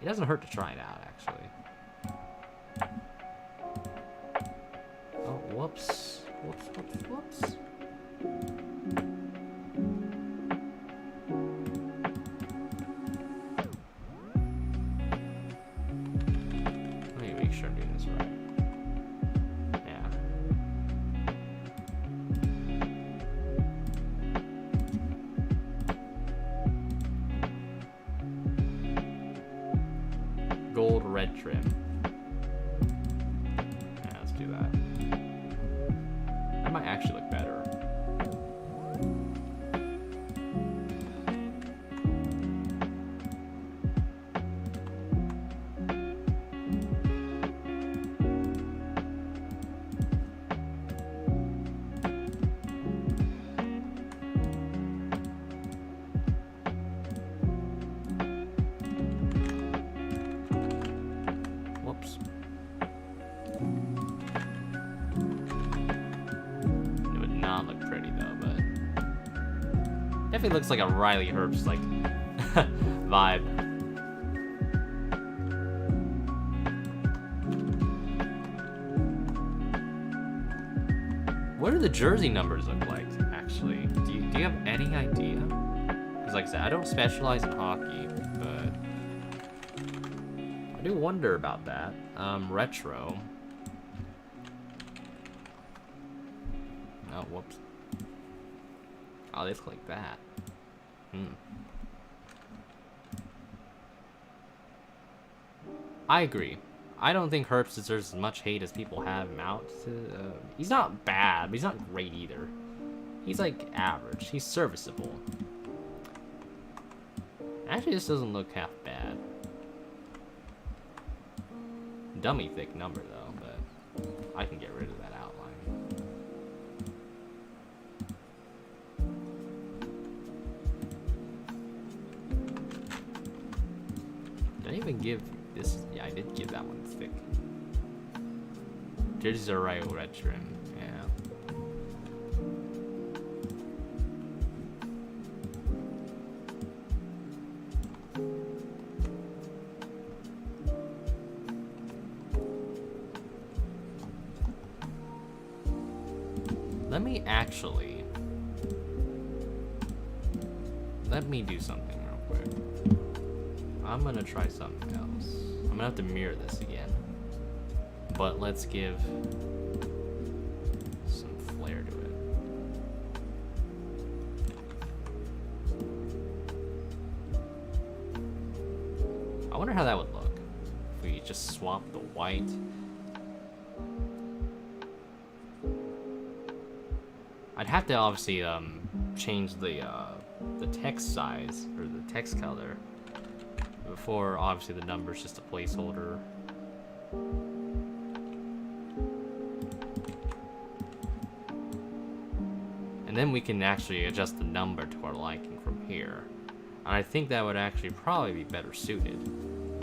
It doesn't hurt to try it out actually. Oh, whoops. Whoops. Let me make sure I'm doing this right. Yeah. gold red trim. Yeah, let's do that. That might actually look better. Whoops. It would not look pretty though, but definitely looks like a Riley Herbst like vibe. What do the jersey numbers look like, actually? Do you have any idea? Because like I said, I don't specialize in hockey, but I do wonder about that. Retro. Oh, whoops. Oh, they look like that. I agree. I don't think Herbst deserves as much hate as people have him out to. He's not bad, but he's not great either. He's like average. He's serviceable. Actually, this doesn't look half bad. Dummy thick number though, but I can get rid of that outline. Did I even give this? Yeah, I did give that one thick. Jerseys are right red trim. Yeah. Let me do something real quick. I'm gonna try something else. I'm gonna have to mirror this again. But let's give some flair to it. I wonder how that would look if we just swap the white. I'd have to obviously change the text size or the text color before obviously the number's just a placeholder. And then we can actually adjust the number to our liking from here. And I think that would actually probably be better suited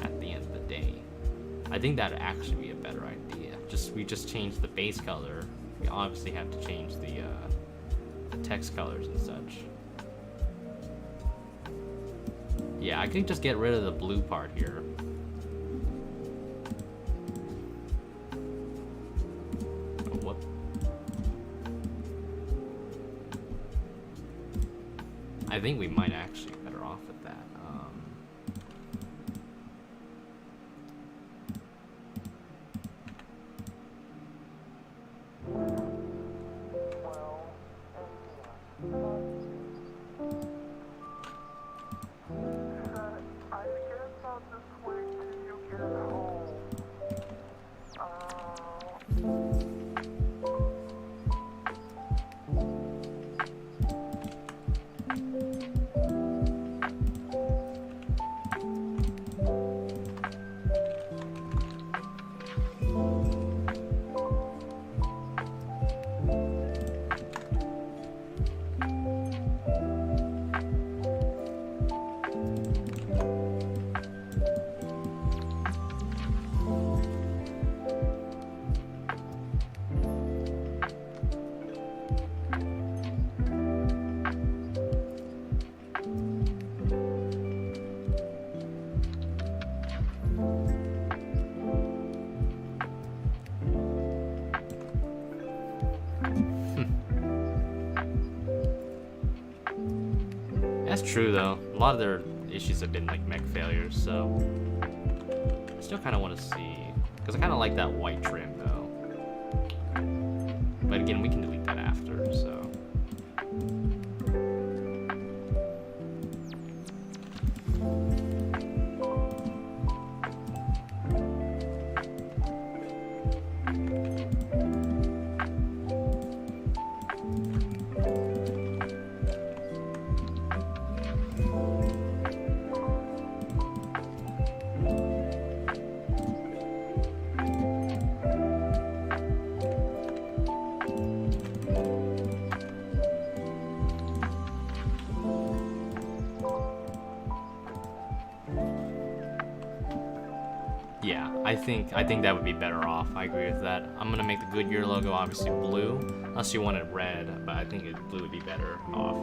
at the end of the day. I think that would actually be a better idea. We just change the base color. We obviously have to change the text colors and such. Yeah, I could just get rid of the blue part here. Oh, what? I think we might actually be better off with that. That's true though. A lot of their issues have been like mech failures, so I still kind of want to see, because I kind of like that white trim though. But again, we can delete that after, so. Yeah, I think that would be better off. I agree with that. I'm gonna make the Goodyear logo obviously blue, unless you wanted red, but I think blue would be better off.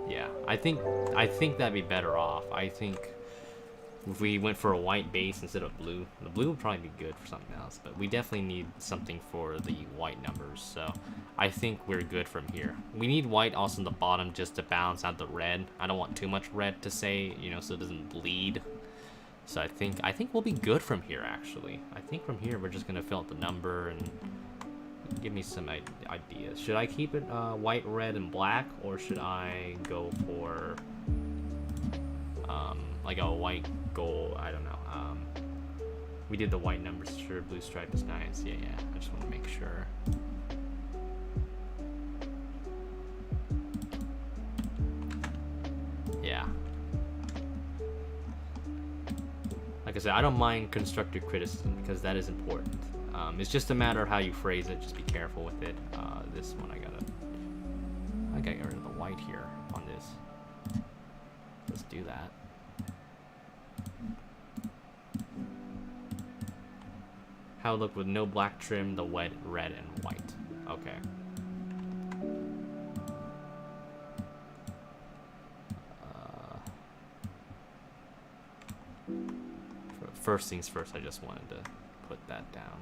Yeah, I think that'd be better off. I think if we went for a white base instead of blue, the blue would probably be good for something else, but we definitely need something for the white numbers, so I think we're good from here. We need white also in the bottom just to balance out the red. I don't want too much red to say, you know, so it doesn't bleed. So I think we'll be good from here, actually. I think from here we're just going to fill out the number and give me some ideas. Should I keep it white, red, and black, or should I go for like a white gold? I don't know. We did the white numbers, sure. Blue stripe is nice. Yeah. I just want to make sure. Yeah. Like I said, I don't mind constructive criticism because that is important. It's just a matter of how you phrase it. Just be careful with it. This one I gotta get rid of the white here on this. Let's do that. How it look with no black trim, the red and white. Okay. First things first, I just wanted to put that down.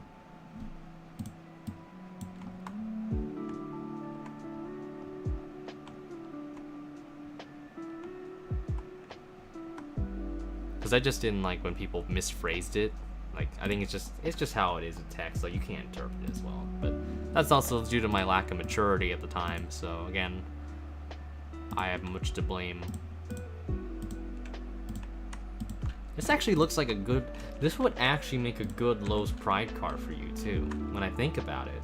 Because I just didn't like when people misphrased it. Like, I think it's just how it is in text. Like, you can't interpret it as well. But that's also due to my lack of maturity at the time. So again, I have much to blame. This actually looks like a good... This would actually make a good Lowe's Pride car for you, too, when I think about it.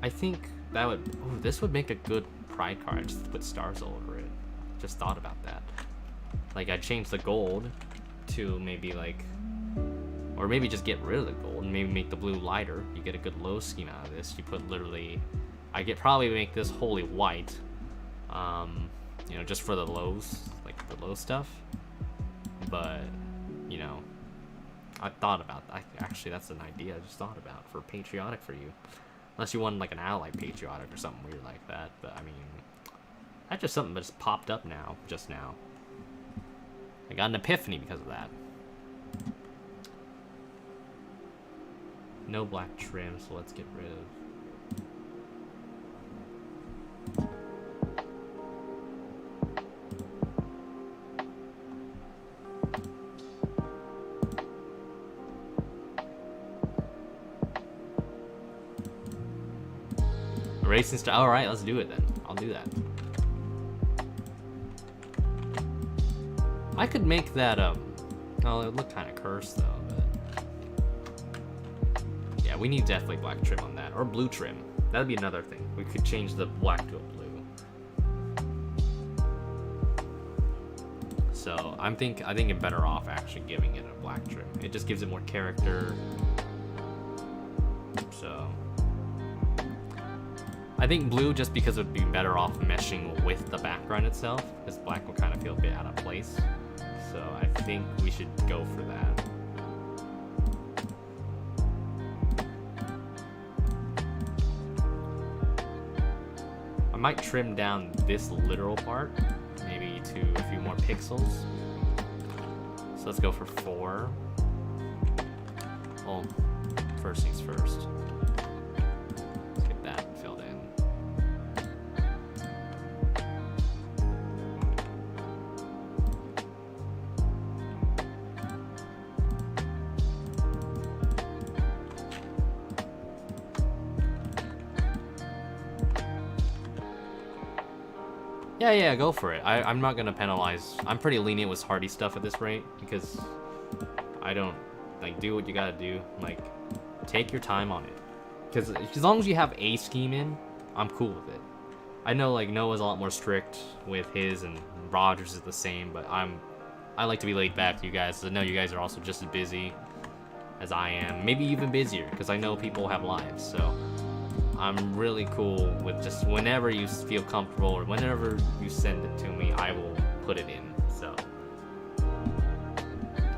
I think that would... Oh, this would make a good Pride car. I just put stars all over it. Just thought about that. Like, I'd change the gold to maybe, like... Or maybe just get rid of the gold and maybe make the blue lighter. You get a good Lowe's scheme out of this. You put literally... I get probably make this wholly white. You know, just for the Lowe's, like the Lowe's stuff. But, you know, I thought about that. Actually, that's an idea I just thought about for patriotic for you. Unless you want like an allied patriotic or something weird like that. But I mean, that's just something that just popped up now, just now. I got an epiphany because of that. No black trim, so let's get rid of... Racing style. All right, let's do it then. I'll do that. I could make that oh, it would look kind of cursed though. But yeah, we need definitely black trim on that, or blue trim. That'd be another thing. We could change the black to a blue. So I think I'm better off actually giving it a black trim. It just gives it more character. So. I think blue just because it would be better off meshing with the background itself, because black will kind of feel a bit out of place. So I think we should go for that. I might trim down this literal part, maybe to a few more pixels. So let's go for 4. Well, first things first. Yeah, go for it. I'm not gonna penalize. I'm pretty lenient with hardy stuff at this rate because I don't like do what you gotta do. Like, take your time on it. Because as long as you have a scheme in, I'm cool with it. I know like Noah's a lot more strict with his, and Rogers is the same. But I like to be laid back to you guys. I know you guys are also just as busy as I am, maybe even busier, because I know people have lives. So I'm really cool with just whenever you feel comfortable or whenever you send it to me, I will put it in. So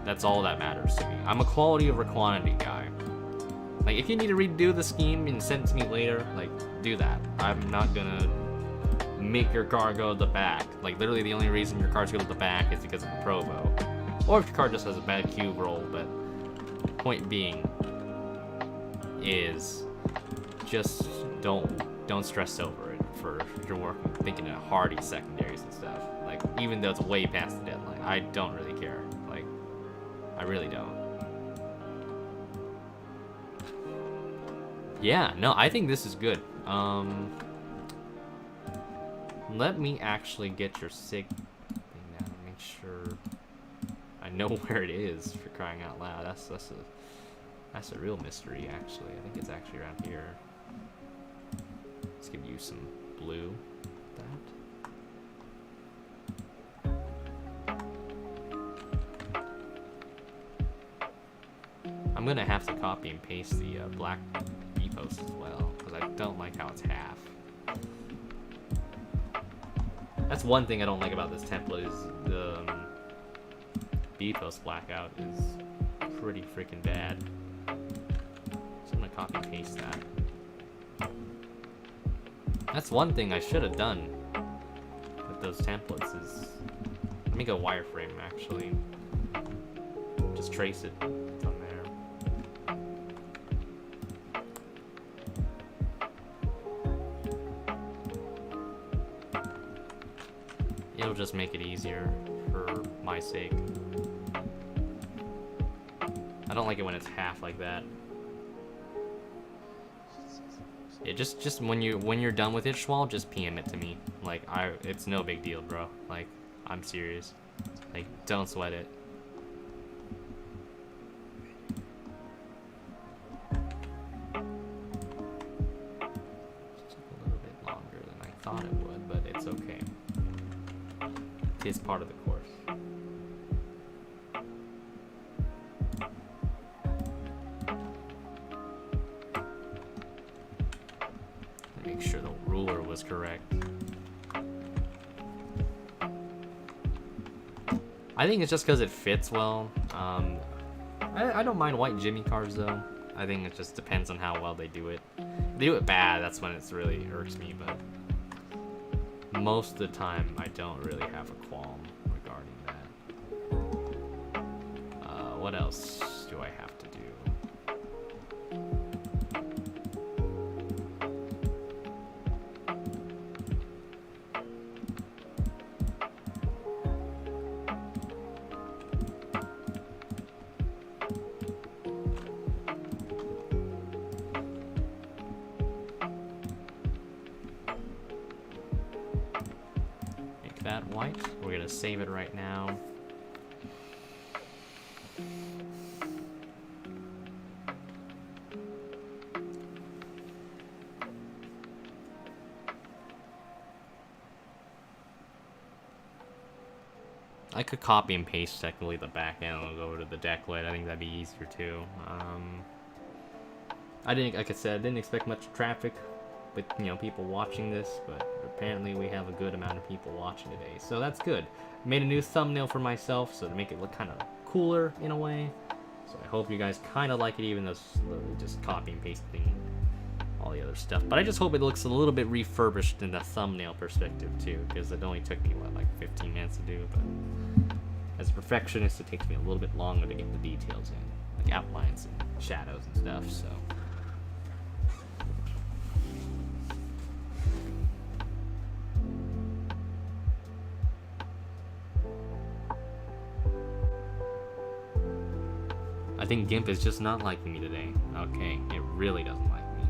that's all that matters to me. I'm a quality over quantity guy. Like, if you need to redo the scheme and send it to me later, like, do that. I'm not gonna make your car go to the back. Like, literally the only reason your car's go to the back is because of the Provo. Or if your car just has a bad cube roll, but point being is just don't stress over it for if you're working, thinking of hardy secondaries and stuff. Like, even though it's way past the deadline, I don't really care. Like, I really don't. Yeah, no, I think this is good. Let me actually get your sig thing down and make sure I know where it is, for crying out loud. That's a real mystery, actually. I think it's actually around here. Let's give you some blue. I'm gonna have to copy and paste the black V post as well, because I don't like how it's half. That's one thing I don't like about this template, is the V post blackout is pretty freaking bad. So I'm gonna copy and paste that. That's one thing I should have done with those templates is, let me go wireframe actually. Just trace it from there. It'll just make it easier for my sake. I don't like it when it's half like that. Yeah, just when you're done with it, Schwal, just PM it to me. Like, it's no big deal, bro. Like, I'm serious. Like, don't sweat it. Just a little bit longer than I thought it would, but it's okay. It's part of the course. Make sure the ruler was correct. I think it's just because it fits well. I don't mind white Jimmy cars though. I think it just depends on how well they do it. If they do it bad, that's when it's really irks me, but most of the time I don't really have a qualm regarding that. What else do I have to do? That white. We're gonna save it right now. I could copy and paste technically the back end and go over to the deck lid. I think that'd be easier too. Like I said, I didn't expect much traffic with, you know, people watching this, but apparently we have a good amount of people watching today, so that's good. Made a new thumbnail for myself, so to make it look kind of cooler in a way. So I hope you guys kind of like it, even though it's literally just copy and pasting all the other stuff. But I just hope it looks a little bit refurbished in the thumbnail perspective too, because it only took me, what, like 15 minutes to do, but as a perfectionist, it takes me a little bit longer to get the details in, like outlines and shadows and stuff, so. I think GIMP is just not liking me today. Okay, it really doesn't like me.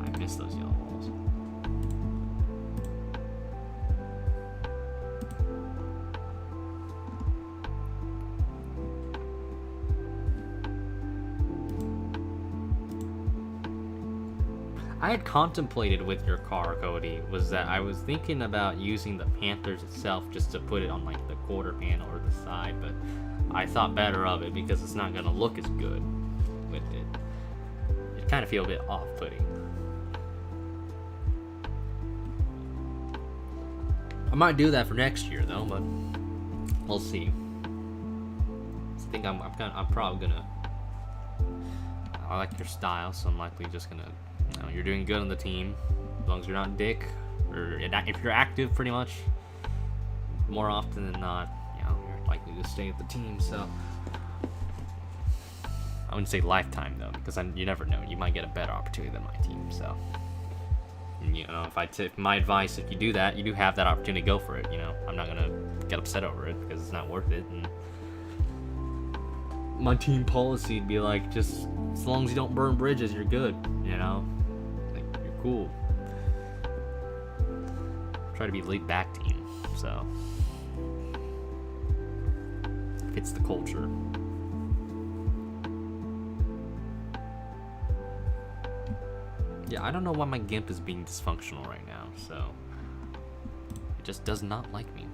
I miss those yellow walls. I had contemplated with your car, Cody, was that I was thinking about using the Panthers itself just to put it on like the quarter panel or the side, but I thought better of it because it's not going to look as good with it. It kind of feel a bit off-putting. I might do that for next year though, but we'll see. I think I'm probably gonna. I like your style, so I'm likely just gonna. You know, you're doing good on the team, as long as you're not a dick, or if you're active, pretty much. More often than not, you know, you're likely to stay at the team. So I wouldn't say lifetime though, because you never know. You might get a better opportunity than my team. So. You know, if I take my advice, if you do that, you do have that opportunity to go for it. You know, I'm not gonna get upset over it because it's not worth it. And my team policy would be like, just as long as you don't burn bridges, you're good. You know, like you're cool. Try to be laid back team, so fits the culture. Yeah, I don't know why my GIMP is being dysfunctional right now, so it just does not like me.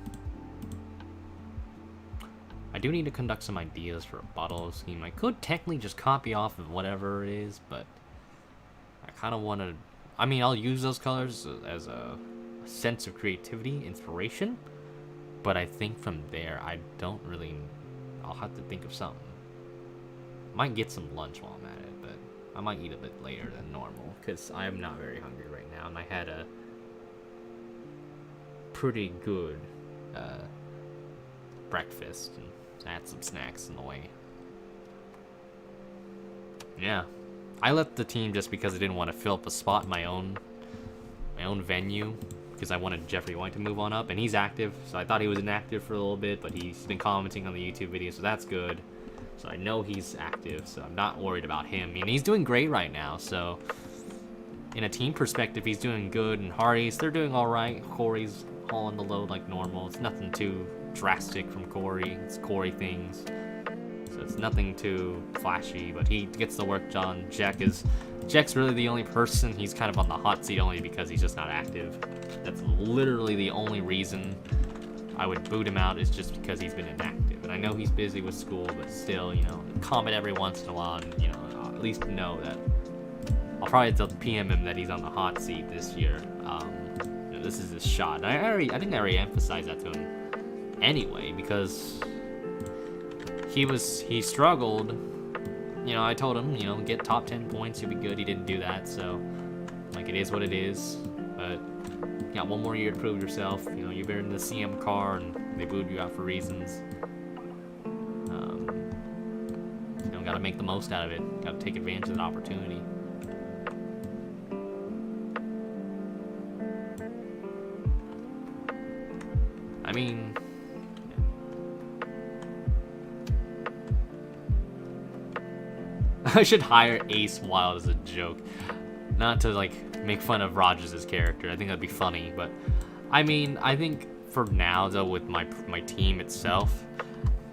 I do need to conduct some ideas for a bottle scheme. I could technically just copy off of whatever it is, but I kind of want to. I mean, I'll use those colors as a sense of creativity, inspiration, but I think from there, I don't really. I'll have to think of something. Might get some lunch while I'm at it, but I might eat a bit later than normal. Because I am not very hungry right now, and I had a pretty good breakfast, and I had some snacks in the way. Yeah, I left the team just because I didn't want to fill up a spot in my own venue, because I wanted Jeffrey White to move on up, and he's active, so I thought he was inactive for a little bit, but he's been commenting on the YouTube video, so that's good. So I know he's active, so I'm not worried about him. I mean, he's doing great right now, so in a team perspective, he's doing good, and Hardy's, they're doing all right. Corey's hauling the load like normal. It's nothing too drastic from Corey. It's Corey things, so it's nothing too flashy, but he gets the work done. Jack's really the only person. He's kind of on the hot seat only because he's just not active. That's literally the only reason I would boot him out, is just because he's been inactive. And I know he's busy with school, but still, you know, comment every once in a while, and, you know, I'll at least know that. I'll probably tell PM him that he's on the hot seat this year. You know, this is his shot. And I think I already emphasized that to him anyway, because he struggled. You know, I told him, you know, get top 10 points, you'll be good. He didn't do that, so like, it is what it is. But you got one more year to prove yourself. You know, you've been in the CM car, and they booed you out for reasons. You know, gotta make the most out of it. Gotta take advantage of that opportunity. I mean, I should hire Ace Wild as a joke, not to like make fun of Rogers' character. I think that'd be funny, but I mean, I think for now though, with my team itself,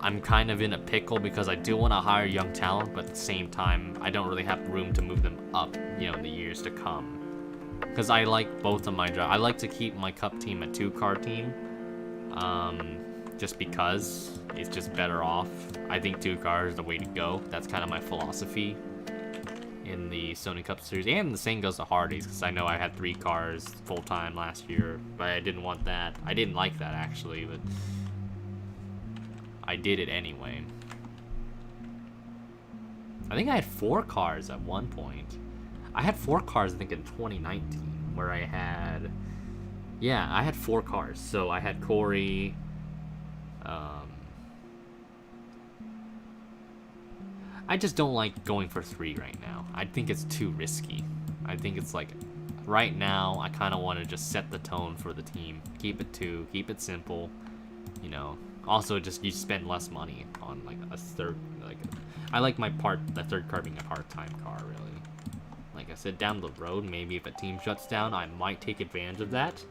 I'm kind of in a pickle because I do want to hire young talent, but at the same time, I don't really have room to move them up, you know, in the years to come. Because I like both of my jobs. I like to keep my cup team a 2-car team. Just because it's just better off. I think 2 cars is the way to go. That's kind of my philosophy in the Sony Cup Series, and the same goes to Hardy's, because I know I had 3 cars full-time last year, but I didn't want that. I didn't like that, actually, but I did it anyway. I think I had 4 cars at one point. I had 4 cars, I think, in 2019, where I had... Yeah, I had 4 cars. So I had Corey. I just don't like going for 3 right now. I think it's too risky. I think it's like, right now, I kind of want to just set the tone for the team. Keep it 2, keep it simple, you know. Also, just you spend less money on like a third, like I like the third car being a part-time car, really. Like I said, down the road, maybe if a team shuts down, I might take advantage of that.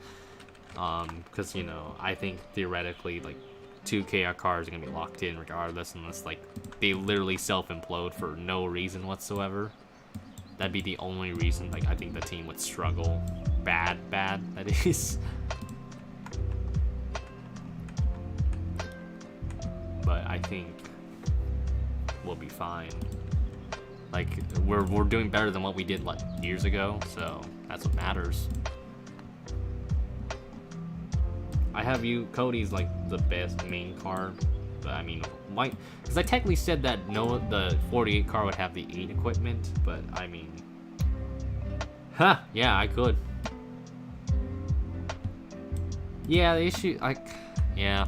Because, you know, I think theoretically, like, 2 KR cars are going to be locked in regardless, unless, like, they literally self-implode for no reason whatsoever. That'd be the only reason, like, I think the team would struggle. Bad, that is. But I think we'll be fine. Like, we're doing better than what we did, like, years ago, so that's what matters. I have you, Cody's, like, the best main car, but, I mean, why? Because I technically said that the 48 car would have the 8 equipment, but, I mean... Huh, yeah, I could. Yeah, the issue, like, yeah.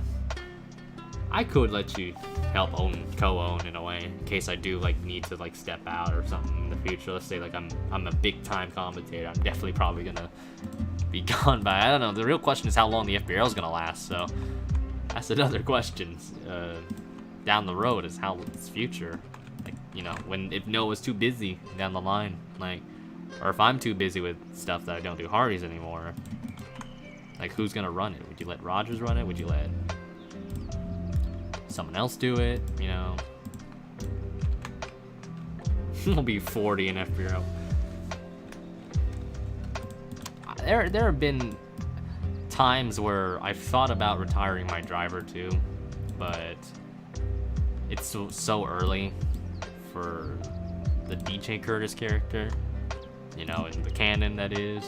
I could let you help co-own in a way, in case I do like need to like step out or something in the future. Let's say like I'm a big time commentator. I'm definitely probably gonna be gone by, I don't know. The real question is how long the FBRL is gonna last. So that's another question. Down the road is how its future. Like, you know, if Noah's too busy down the line, like, or if I'm too busy with stuff that I don't do Hardee's anymore. Like, who's gonna run it? Would you let Rogers run it? Would you let someone else do it, you know? It'll be 40 in FBRO. There have been times where I've thought about retiring my driver too, but it's so early for the DJ Curtis character, you know, in the canon that is,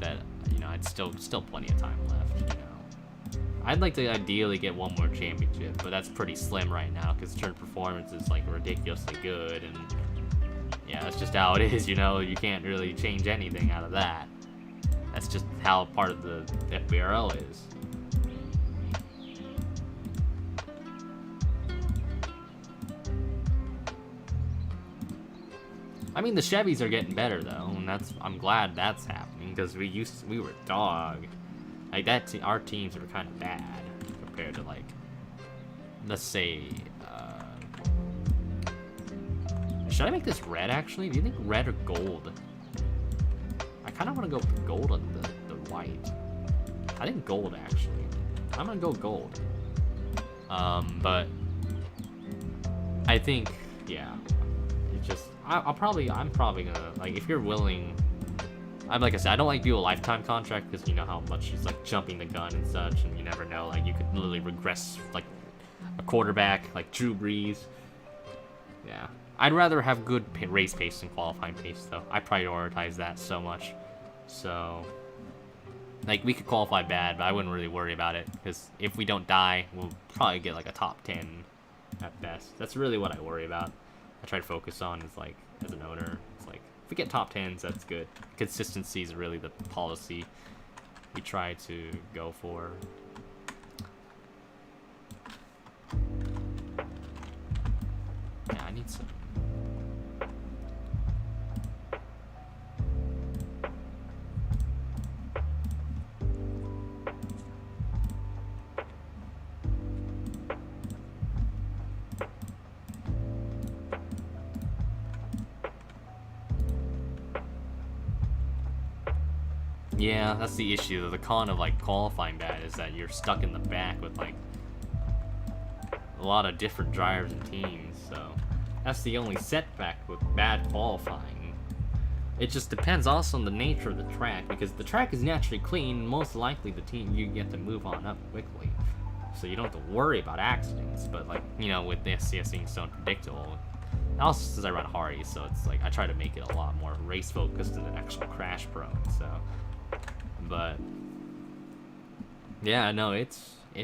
that, you know, it's still plenty of time left, you know. I'd like to ideally get one more championship, but that's pretty slim right now because turn performance is like ridiculously good, and yeah, that's just how it is, you know. You can't really change anything out of that. That's just how part of the FBRL is. I mean, the Chevys are getting better though, and I'm glad that's happening because we were dog. Like our teams were kind of bad compared to like, let's say, should I make this red actually? Do you think red or gold? I kind of want to go with gold on the white. I think gold actually. I'm gonna go gold. But I think, yeah, it's just I'm probably gonna, like, if you're willing. Like I said, I don't like do a lifetime contract because you know how much he's like jumping the gun and such, and you never know. Like, you could literally regress like a quarterback like Drew Brees. Yeah, I'd rather have good race pace than qualifying pace though. I prioritize that so much. So, like, we could qualify bad, but I wouldn't really worry about it because if we don't die, we'll probably get like a top 10 at best. That's really what I worry about. I try to focus on is like, as an owner, it's like, if we get top 10s, that's good. Consistency is really the policy we try to go for. Yeah, I need some. Yeah, that's the issue. The con of like qualifying bad is that you're stuck in the back with like a lot of different drivers and teams, so that's the only setback with bad qualifying. It just depends also on the nature of the track, because the track is naturally clean, most likely the team you get to move on up quickly, so you don't have to worry about accidents. But like, you know, with the SCS being so unpredictable, also since I run Hardee's, so it's like I try to make it a lot more race focused than actual crash prone. So, but yeah, no, it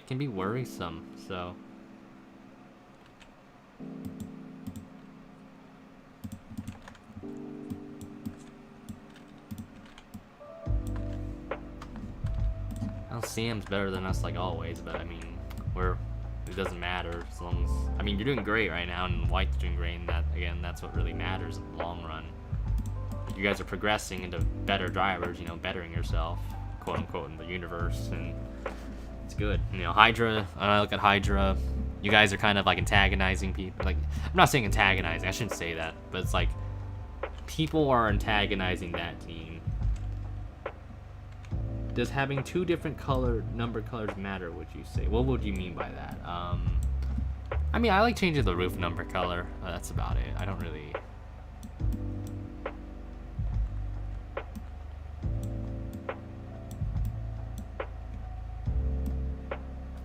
can be worrisome. So Sam's better than us like always, but I mean, it doesn't matter as long as, I mean, you're doing great right now and White's doing great, and that, again, that's what really matters in the long run. You guys are progressing into better drivers, you know, bettering yourself, quote unquote, in the universe, and it's good. You know, Hydra, I look at Hydra, you guys are kind of like antagonizing people. Like, I'm not saying antagonizing, I shouldn't say that, but it's like people are antagonizing that team. Does having two different number colors matter, would you say? What would you mean by that? I mean, I like changing the roof number color. That's about it. I don't really...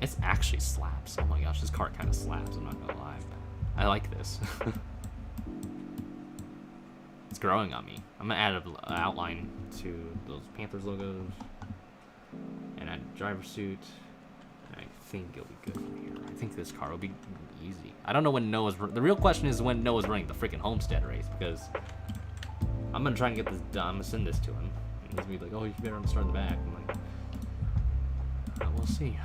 It actually slaps. Oh my gosh, this car kind of slaps, I'm not gonna lie. I like this. It's growing on me. I'm gonna add an outline to those Panthers logos and add a driver suit. I think it'll be good from here. I think this car will be easy. I don't know when Noah's... The real question is when Noah's running the freaking Homestead race, because I'm going to try and get this done. I'm going to send this to him. And he's going to be like, oh, you better start in the back. I'm like, we'll see.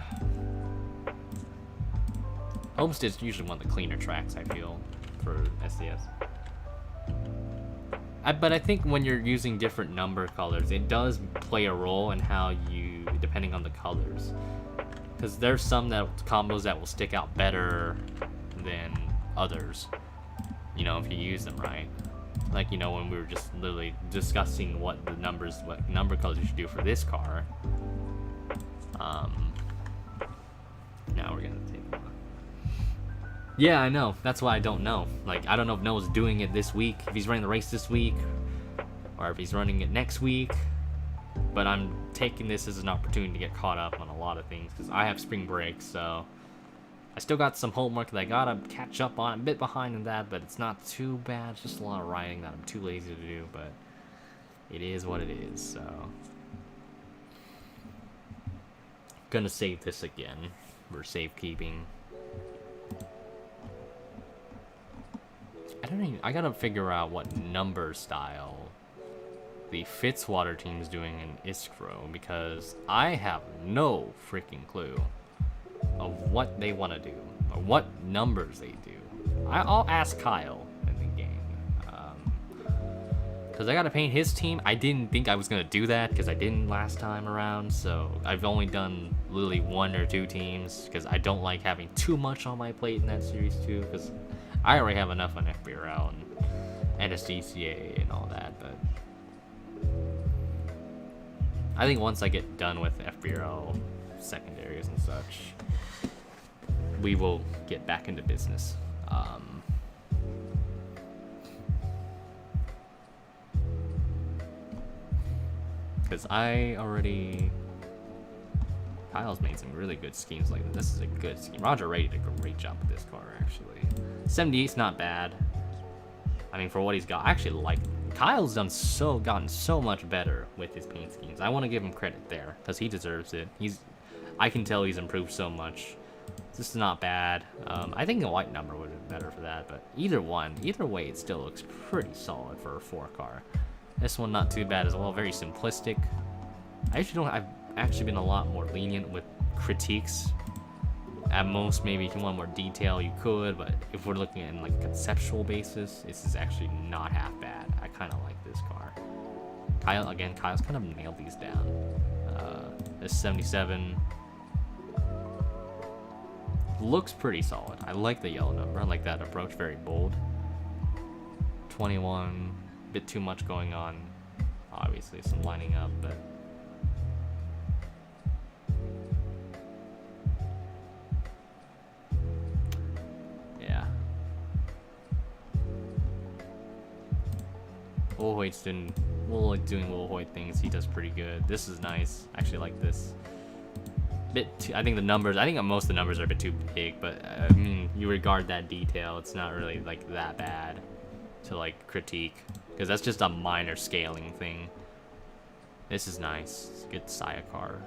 Homestead's usually one of the cleaner tracks, I feel, for SDS. But I think when you're using different number colors, it does play a role in how you, depending on the colors. Because there's some combos that will stick out better than others, you know, if you use them right. Like, you know, when we were just literally discussing what number colors you should do for this car. Now we're gonna take one. Yeah, I know. That's why I don't know. Like, I don't know if Noah's doing it this week, if he's running the race this week, or if he's running it next week. But I'm taking this as an opportunity to get caught up on a lot of things, because I have spring break, so I still got some homework that I gotta catch up on. I'm a bit behind in that, but it's not too bad. It's just a lot of writing that I'm too lazy to do, but it is what it is, so. Gonna save this again for safekeeping. I gotta figure out what number style the Fitzwater team is doing in Iskro, because I have no freaking clue of what they want to do or what numbers they do. I'll ask Kyle in the game, because I gotta paint his team. I didn't think I was gonna do that because I didn't last time around, so I've only done literally 1 or 2 teams because I don't like having too much on my plate in that series too, because I already have enough on FBRL and NSDCA and all that, but I think once I get done with FBRL secondaries and such, we will get back into business. Because Kyle's made some really good schemes like this. This is a good scheme. Roger Ray did a great job with this car, actually. 78's not bad. I mean, for what he's got, I actually like. Kyle's gotten so much better with his paint schemes. I want to give him credit there because he deserves it. I can tell he's improved so much. This is not bad. I think a white number would have been better for that, but either way, it still looks pretty solid for a 4 car. This one not too bad as well. Very simplistic. I've actually been a lot more lenient with critiques. At most, maybe if you want more detail, you could, but if we're looking at like a conceptual basis, this is actually not half bad. I kind of like this car. Kyle's kind of nailed these down. This 77 looks pretty solid. I like the yellow number. I like that approach, very bold. 21, a bit too much going on. Obviously, some lining up, but Wilhoit's doing Wilhoit things. He does pretty good. This is nice. I actually like this. I think most of the numbers are a bit too big, but I mean, you regard that detail, it's not really like that bad to like critique, because that's just a minor scaling thing. This is nice. It's a good Saya car.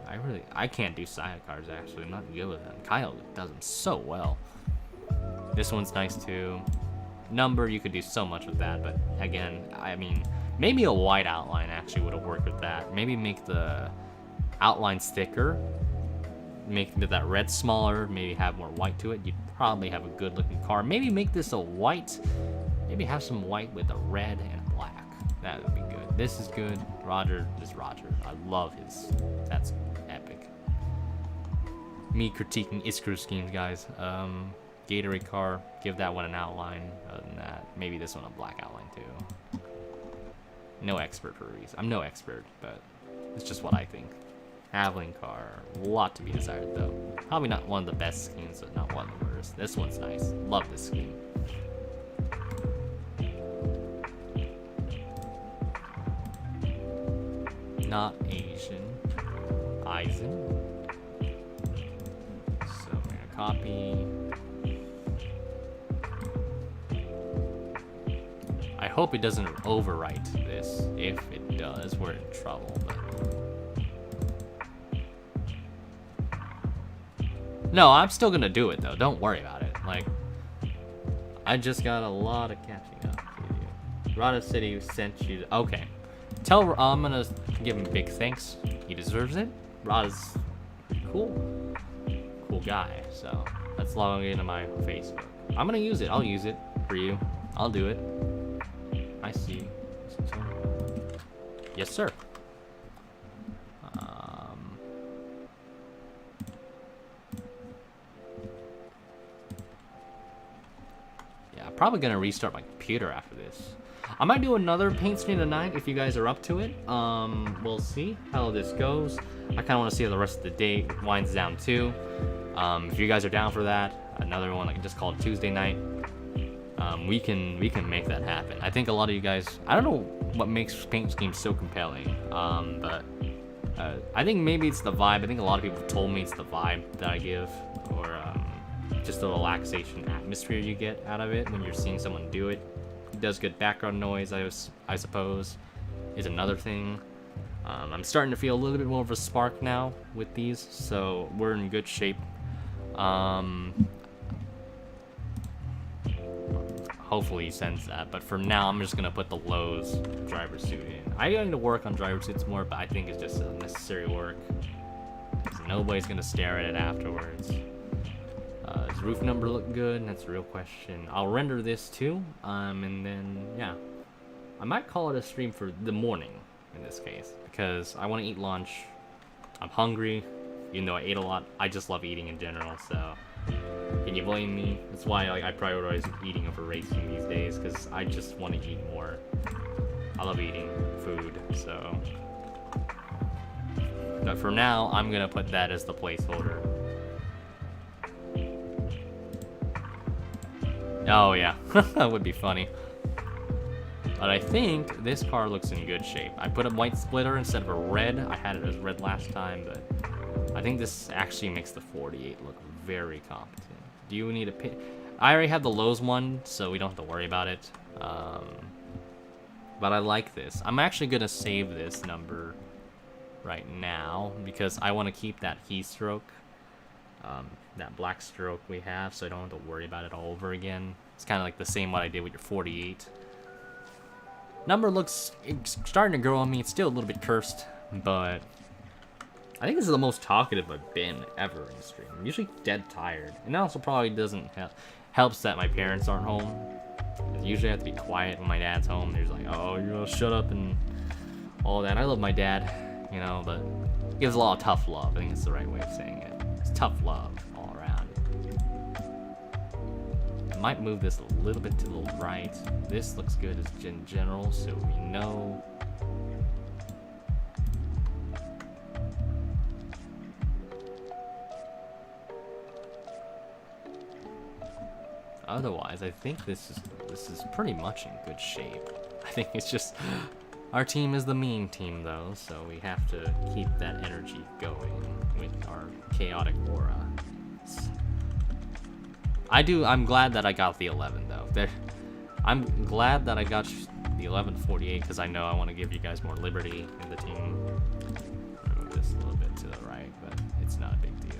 I can't do Saya cars actually. I'm not good with them. Kyle does them so well. This one's nice too. Number, you could do so much with that, but again, I mean, maybe a white outline actually would have worked with that. Maybe make the outlines thicker, make that red smaller, maybe have more white to it. You'd probably have a good looking car. Maybe make this a white, maybe have some white with a red and black. That would be good. This is good. Roger is Roger. I love his. That's epic. Me critiquing Iskru schemes, guys. Gatorade car, give that one an outline. Other than that, maybe this one a black outline too. No expert for these. I'm no expert, but it's just what I think. Aveling car, a lot to be desired though. Probably not one of the best schemes, but not one of the worst. This one's nice. Love this scheme. Not Asian. Eisen. So we're gonna copy. I hope it doesn't overwrite this. If it does, we're in trouble. But... No, I'm still gonna do it though. Don't worry about it. Like, I just got a lot of catching up to do. Rada City sent you. Okay, I'm gonna give him big thanks. He deserves it. Rada's pretty cool guy. So let's log into my Facebook. I'm gonna use it. I'll use it for you. I'll do it. I see you. Yes, sir. Yeah, I'm probably gonna restart my computer after this. I might do another paint stream tonight if you guys are up to it. We'll see how this goes. I kind of want to see how the rest of the day winds down too. If you guys are down for that, another one I can just call it Tuesday night. We can make that happen. I think a lot of you guys, I don't know what makes paint schemes so compelling, but I think maybe it's the vibe. I think a lot of people told me it's the vibe that I give, or just the relaxation atmosphere you get out of it when you're seeing someone do it. It does good background noise, I suppose, is another thing. I'm starting to feel a little bit more of a spark now with these, so we're in good shape. Hopefully he sends that, but for now I'm just gonna put the Lowe's driver suit in. I need to work on driver suits more, but I think it's just unnecessary work. So nobody's gonna stare at it afterwards. Does roof number look good? That's a real question. I'll render this too, and then yeah, I might call it a stream for the morning in this case because I want to eat lunch. I'm hungry, even though I ate a lot. I just love eating in general, so. Can you blame me? That's why I prioritize eating over racing these days, because I just want to eat more. I love eating food, so. But for now, I'm going to put that as the placeholder. Oh yeah, that would be funny. But I think this car looks in good shape. I put a white splitter instead of a red. I had it as red last time, but I think this actually makes the 48 look very competent. Do you need a pin? I already have the Lowe's one, so we don't have to worry about it. But I like this. I'm actually gonna save this number right now because I want to keep that keystroke, that black stroke we have, so I don't have to worry about it all over again. It's kind of like the same what I did with your 48. Number looks starting to grow on me. It's still a little bit cursed, but I think this is the most talkative I've been ever in the stream. I'm usually dead tired. And it also probably doesn't helps that my parents aren't home. Usually I have to be quiet when my dad's home. There's like, oh, you're gonna shut up and all that. I love my dad, you know, but he gives a lot of tough love. I think it's the right way of saying it. It's tough love all around. I might move this a little bit to the right. This looks good as in general, so we know. Otherwise, I think this is pretty much in good shape. I think it's just our team is the mean team though, so we have to keep that energy going with our chaotic aura. I'm glad that I got the 11 though. I'm glad that I got the 1148 because I know I want to give you guys more liberty in the team. Move this a little bit to the right, but it's not a big deal.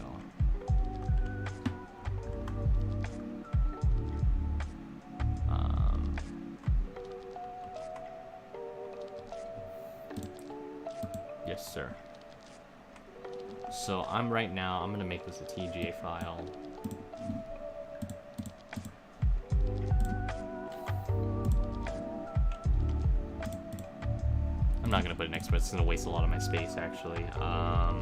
Yes, sir. So I'm gonna make this a TGA file. I'm not gonna put it next to it, it's gonna waste a lot of my space actually. I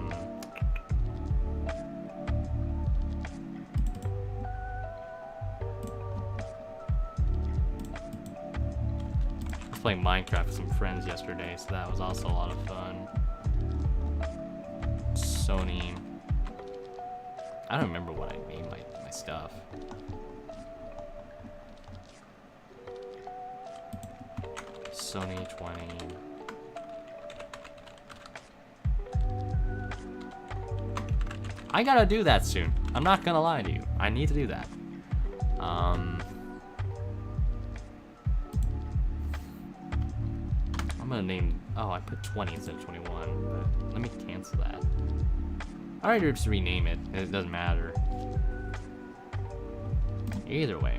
was playing Minecraft with some friends yesterday, so that was also a lot of fun. Sony. I don't remember what I named my stuff. Sony 20. I gotta do that soon. I'm not gonna lie to you. I need to do that. gonna name, oh, I put 20 instead of 21, but let me cancel that. Alright, just rename it. It doesn't matter. Either way.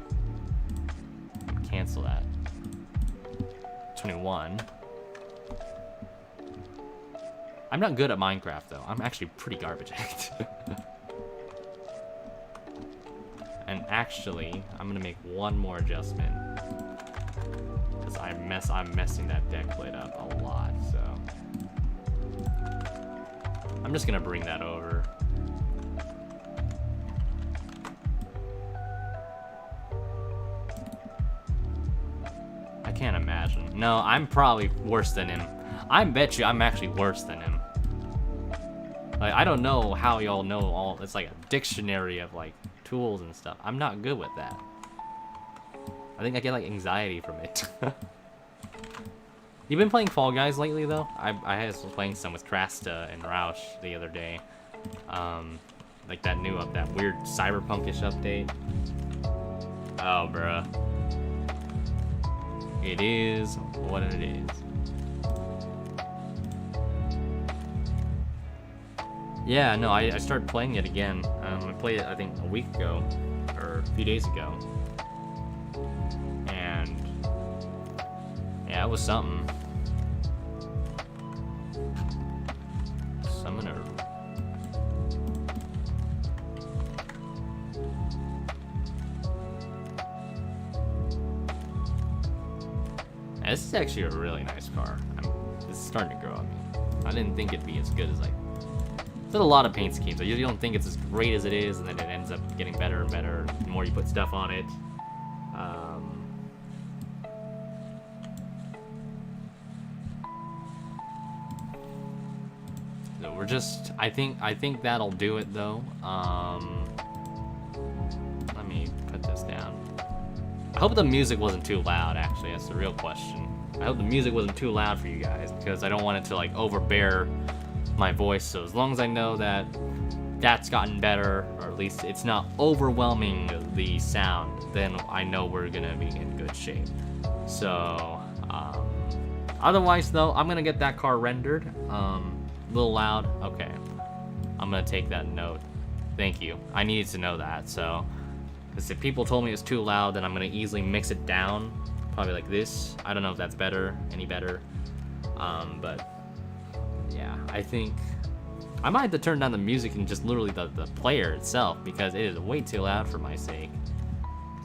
Cancel that. 21. I'm not good at Minecraft though. I'm actually pretty garbage at it. And actually, I'm gonna make one more adjustment. Because I'm messing that deck plate up a lot, so. I'm just gonna bring that over. I can't imagine. No, I'm probably worse than him. I bet you I'm actually worse than him. Like, I don't know how y'all know all. It's like a dictionary of like tools and stuff. I'm not good with that. I think I get like anxiety from it. You been playing Fall Guys lately though? I was playing some with Krasta and Roush the other day. Like that weird cyberpunkish update. Oh, bruh. It is what it is. Yeah, no, I started playing it again. I played it, I think, a week ago, or a few days ago. And, yeah, it was something. Summoner. This is actually a really nice car. This is starting to grow on me. I didn't think it'd be as good as like. There's a lot of paint schemes. I usually don't think it's as great as it is, and then it ends up getting better and better the more you put stuff on it. So we're just. I think that'll do it though. Let me put this down. I hope the music wasn't too loud, actually. That's the real question. I hope the music wasn't too loud for you guys, because I don't want it to, like, overbear my voice. So as long as I know that that's gotten better, or at least it's not overwhelming the sound, then I know we're gonna be in good shape. So, otherwise, though, I'm gonna get that car rendered. A little loud. Okay. I'm gonna take that note. Thank you. I needed to know that, so. Because if people told me it's too loud, then I'm going to easily mix it down. Probably like this. I don't know if that's better, any better. But, yeah, I think I might have to turn down the music and just literally the player itself, because it is way too loud for my sake.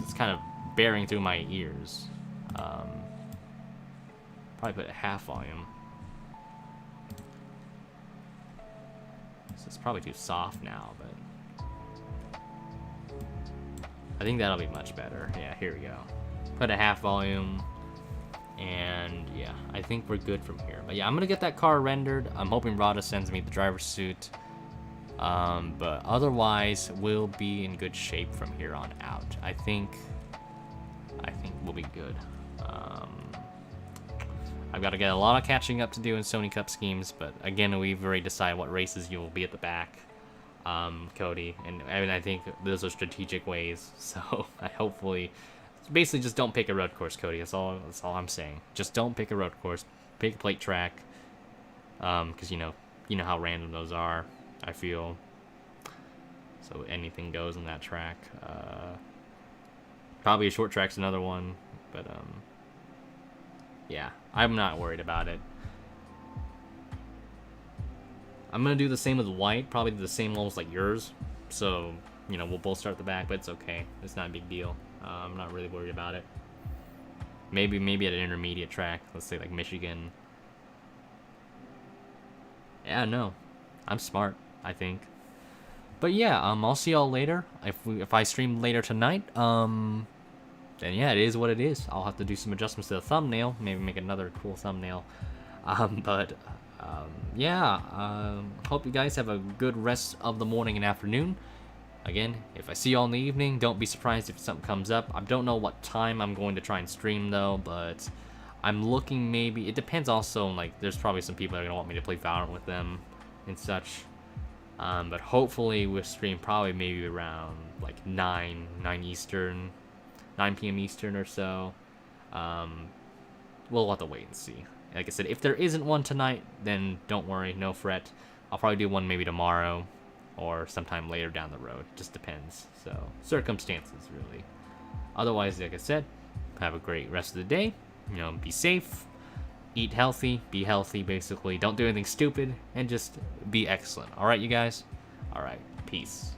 It's kind of bearing through my ears. Probably put it half volume. So it's probably too soft now, but I think that'll be much better. Yeah, here we go. Put a half volume, and yeah, I think we're good from here. But yeah, I'm gonna get that car rendered. I'm hoping Rada sends me the driver's suit. But otherwise, we'll be in good shape from here on out. I think we'll be good. I've got to get a lot of catching up to do in Sony Cup schemes, but again, we've already decided what races you will be at the back. Cody, and I think those are strategic ways, so I hopefully basically just don't pick a road course, Cody. That's all I'm saying. Just don't pick a road course, pick a plate track, because you know how random those are, I feel, so anything goes on that track. Probably a short track's another one, but yeah, I'm not worried about it. I'm gonna do the same with white, probably the same levels like yours. So, we'll both start at the back, but it's okay. It's not a big deal. I'm not really worried about it. Maybe at an intermediate track, let's say like Michigan. Yeah, no, I'm smart, I think. But yeah, I'll see y'all later. If I stream later tonight, then yeah, it is what it is. I'll have to do some adjustments to the thumbnail, maybe make another cool thumbnail. Hope you guys have a good rest of the morning and afternoon. Again, if I see y'all in the evening, don't be surprised if something comes up. I don't know what time I'm going to try and stream though, but I'm looking maybe, it depends also on, like, there's probably some people that are going to want me to play Valorant with them and such. But hopefully we'll stream probably maybe around like 9 p.m. Eastern or so. We'll have to wait and see. Like I said, if there isn't one tonight, then don't worry, no fret. I'll probably do one maybe tomorrow or sometime later down the road. Just depends. So, circumstances, really. Otherwise, like I said, have a great rest of the day. You know, be safe, eat healthy, be healthy, basically. Don't do anything stupid, and just be excellent. Alright, you guys? Alright, peace.